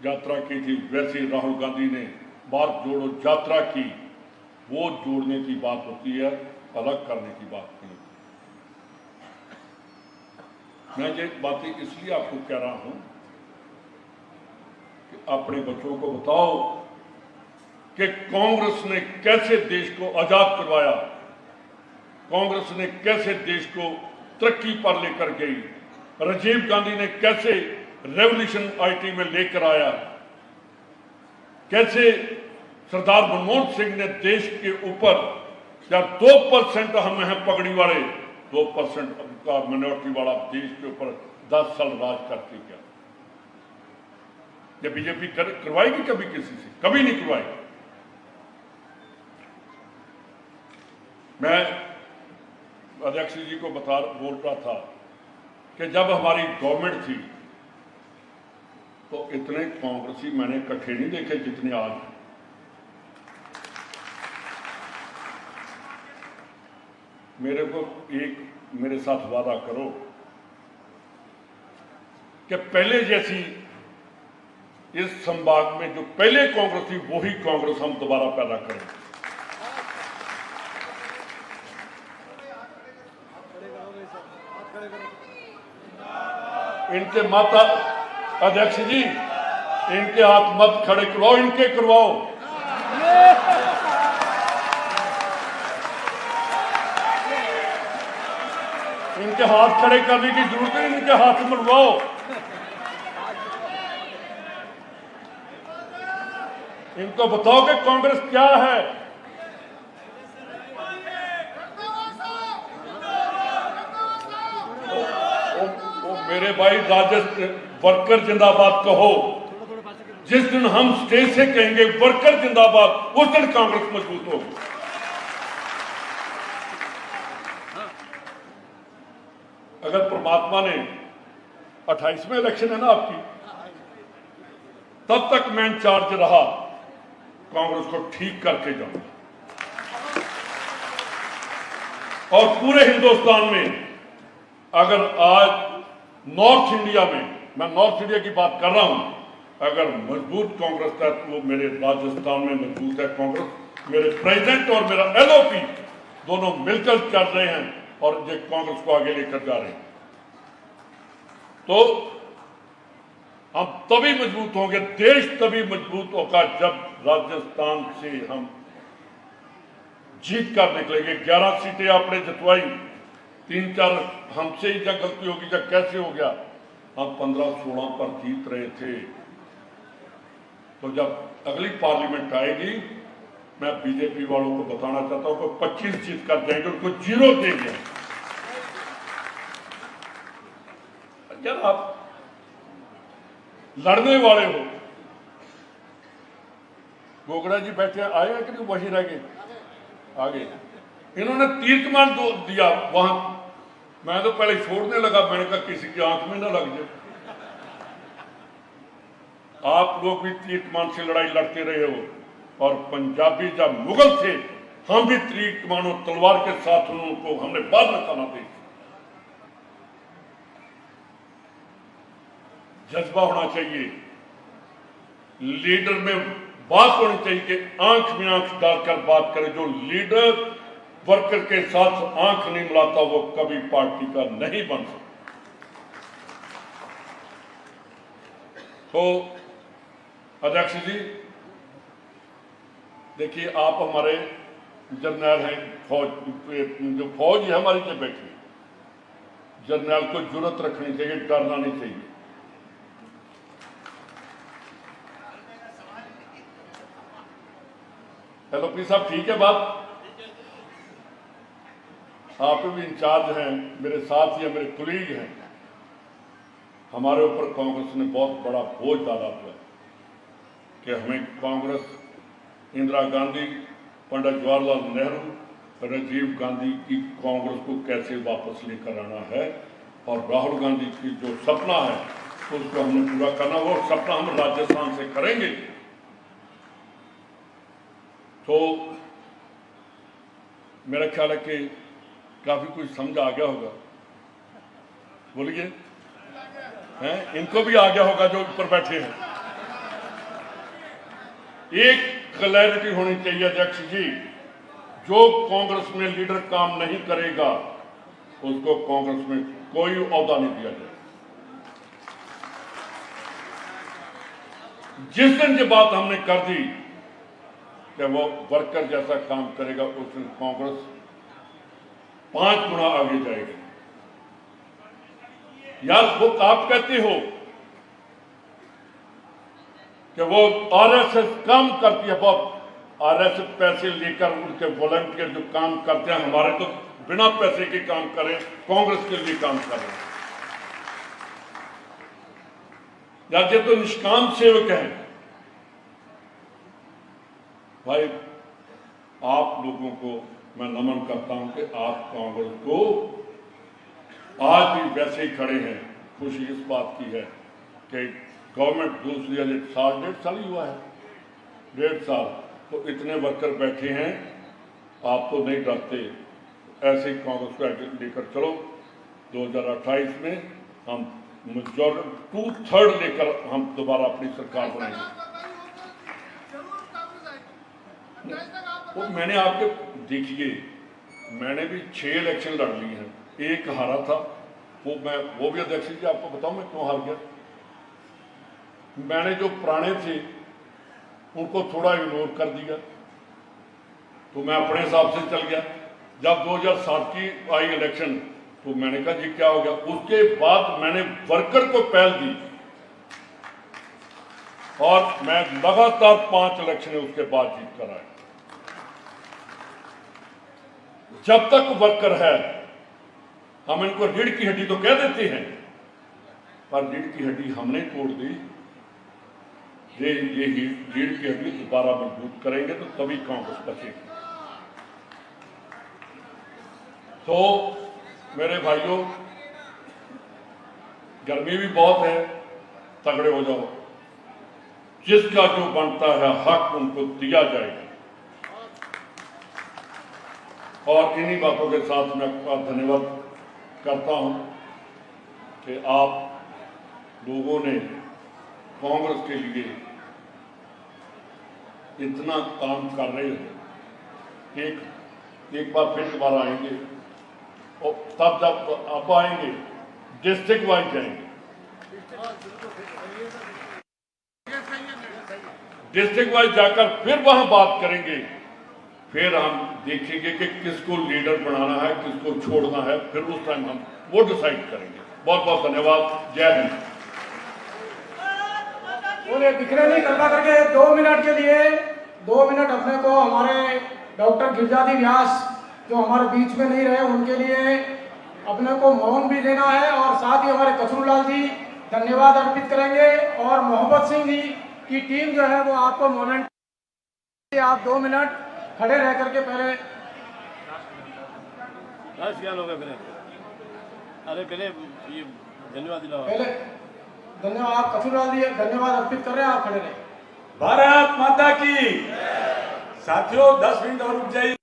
यात्रा की थी, वैसे राहुल गांधी ने भारत जोड़ो यात्रा की। वो जोड़ने की बात होती है, अलग करने की बात नहीं। मैं ये बातें इसलिए आपको कह रहा हूं कि अपने बच्चों को बताओ कि कांग्रेस ने कैसे देश को आजाद करवाया, कांग्रेस ने कैसे देश को तरक्की पर लेकर गई, राजीव गांधी ने कैसे रेवोल्यूशन आईटी में लेकर आया, कैसे सरदार मनमोहन सिंह ने देश के ऊपर, यार 2% हम हैं पगड़ी वाले, 2% का मिनोरिटी वाला देश के ऊपर 10 साल राज करती क्या? ये बीजेपी करवाएगी कभी किसी से? कभी नहीं करवाएगी। मैं अध्यक्ष जी को बोल रहा था कि जब हमारी गवर्नमेंट थी तो इतने कांग्रेसी मैंने इकट्ठे नहीं देखे जितने आज। मेरे को एक मेरे साथ वादा करो कि पहले जैसी इस संभाग में जो पहले कांग्रेस थी वही कांग्रेस हम दोबारा पैदा करें। इनके माता अध्यक्ष जी, इनके हाथ मत खड़े करवाओ, इनके करवाओ। इनके हाथ खड़े करने की जरूरत नहीं, इनके हाथ मलवाओ। इनको बताओ कि कांग्रेस क्या है। मेरे भाई राजस्थान वर्कर जिंदाबाद कहो। जिस दिन हम स्टेज से कहेंगे वर्कर जिंदाबाद, उस दिन कांग्रेस मजबूत होगी। अगर परमात्मा ने 28वें इलेक्शन है ना आपकी, तब तक मैं इंचार्ज रहा, कांग्रेस को ठीक करके जाऊंगा। और पूरे हिंदुस्तान में अगर आज नॉर्थ इंडिया में, मैं नॉर्थ इंडिया की बात कर रहा हूं, अगर मजबूत कांग्रेस है तो मेरे राजस्थान में मजबूत है कांग्रेस। मेरे प्रेसिडेंट और मेरा एलओपी दोनों मिलकर चल रहे हैं और ये कांग्रेस को आगे लेकर जा रहे हैं। तो हम तभी मजबूत होंगे, देश तभी मजबूत होगा जब राजस्थान से हम जीत कर निकलेंगे। 11 सीटें आपने जितवाई, 3-4 हमसे ही जब गलती होगी, जब कैसे हो गया, हम 15-16 पर जीत रहे थे। तो जब अगली पार्लियामेंट आएगी, मैं बीजेपी वालों को बताना चाहता हूं कि 25 जीत कर देंगे, उनको 0 देंगे। यार आप लड़ने वाले हो। गोगड़ा जी बैठे आए हैं कि नहीं, वहीं रह गए? आगे इन्होंने तीर कमान दिया वहां, मैं तो पहले छोड़ने लगा, मैंने कहा किसी की आंख में ना लग जाए। आप लोग भी तीर कमान से लड़ाई लड़ते रहे हो, और पंजाबी जब मुगल थे, हम भी तीर कमान और तलवार के साथ उनको हमने बाद में खाना दी। जज्बा होना चाहिए, लीडर में बात होनी चाहिए कि आंख में आंख डालकर बात करे। जो लीडर वर्कर के साथ आंख नहीं मिलाता वो कभी पार्टी का नहीं बन सकता। तो अध्यक्ष जी देखिए, आप हमारे जर्नल हैं, फौज जो फौज है हमारी जो बैठी, जर्नल को जुर्रत रखनी चाहिए, डरना नहीं चाहिए। एलओपी साहब ठीक है बात? आप भी इंचार्ज हैं, मेरे साथ ही मेरे कुलीग हैं। हमारे ऊपर कांग्रेस ने बहुत बड़ा बोझ डाला हुआ है कि हमें कांग्रेस इंदिरा गांधी, पंडित जवाहरलाल नेहरू, राजीव गांधी की कांग्रेस को कैसे वापस लेकर आना है, और राहुल गांधी की जो सपना है उसको हमने पूरा करना। वो सपना हम राजस्थान से करेंगे। तो मेरा ख्याल है कि काफी कुछ समझ आ गया होगा। बोलिए, हैं? इनको भी आ गया होगा जो ऊपर बैठे हैं। एक क्लैरिटी होनी चाहिए अध्यक्ष जी, जो कांग्रेस में लीडर काम नहीं करेगा उसको कांग्रेस में कोई ओहदा नहीं दिया जाए। जिस दिन ये बात हमने कर दी कि वो वर्कर जैसा काम करेगा, उस दिन कांग्रेस 5 गुना आगे जाएगी। यार, वो आप कहते हो कि वो आरएसएस काम करती है, बहुत आरएसएस पैसे लेकर उनके वॉलंटियर जो काम करते हैं, हमारे तो बिना पैसे के काम करें, कांग्रेस के लिए काम कर रहे हैं। यार, ये तो निष्काम सेवक हैं। भाई, आप लोगों को मैं नमन करता हूं कि आप कांग्रेस को आज भी वैसे ही खड़े हैं। खुशी इस बात की है कि गवर्नमेंट दूसरी 1.5 साल ही हुआ है, 1.5 साल, तो इतने वर्कर बैठे हैं, आप तो नहीं डरते। ऐसे ही कांग्रेस को लेकर चलो। 2028 में हम मेजॉरिटी 2/3 लेकर हम दोबारा अपनी सरकार बनाएंगे। वो मैंने आपके देखिए, मैंने भी 6 इलेक्शन लड़ ली हैं, एक हारा था। वो भी अध्यक्ष जी आपको बताऊं मैं क्यों हार गया। मैंने जो पुराने थे उनको थोड़ा इग्नोर कर दिया, तो मैं अपने हिसाब से चल गया। जब 2007 की आई इलेक्शन, तो मैंने कहा जी क्या हो गया। उसके बाद मैंने वर्कर को पहल दी और मैं लगातार 5 इलेक्शन उसके बाद जीत कर आया। जब तक वर्कर है, हम इनको रीढ़ की हड्डी तो कह देते हैं, पर रीढ़ की हड्डी हमने तोड़ दी। ये रीढ़ की हड्डी दोबारा मजबूत करेंगे तो तभी कांग्रेस बचेगी। तो मेरे भाइयों, गर्मी भी बहुत है, तगड़े हो जाओ। जिसका जो बनता है हक उनको दिया जाएगा। और इन्हीं बातों के साथ मैं आपका धन्यवाद करता हूं कि आप लोगों ने कांग्रेस के लिए इतना काम कर रहे हो। एक बार फिर दोबारा आएंगे, और तब जब अब आएंगे डिस्ट्रिक्ट वाइज जाएंगे, डिस्ट्रिक्ट वाइज जाकर फिर वहां बात करेंगे। फिर हम देखेंगे कि किसको लीडर बनाना है, किसको छोड़ना है, फिर उस टाइम हम वो डिसाइड करेंगे। बहुत बहुत धन्यवाद। जय हिंद। बोले बिखरे नहीं कृपा करके 2 मिनट के लिए 2 मिनट अपने को हमारे डॉक्टर गिरिजादी व्यास जो हमारे बीच में नहीं रहे, उनके लिए अपने को मौन भी लेना है, और साथ ही हमारे कचरूलाल जी धन्यवाद अर्पित करेंगे, और मोहम्मद सिंह जी की टीम जो है वो आपको मोमेंट, आप 2 मिनट खड़े रह करके पहले अरे पहले ये धन्यवाद दिलाओ। पहले धन्यवाद, आप कचरूलाल जी धन्यवाद अर्पित कर रहे हैं, आप खड़े रहे। भारत माता की। साथियों 10 मिनट और रुक जाइए।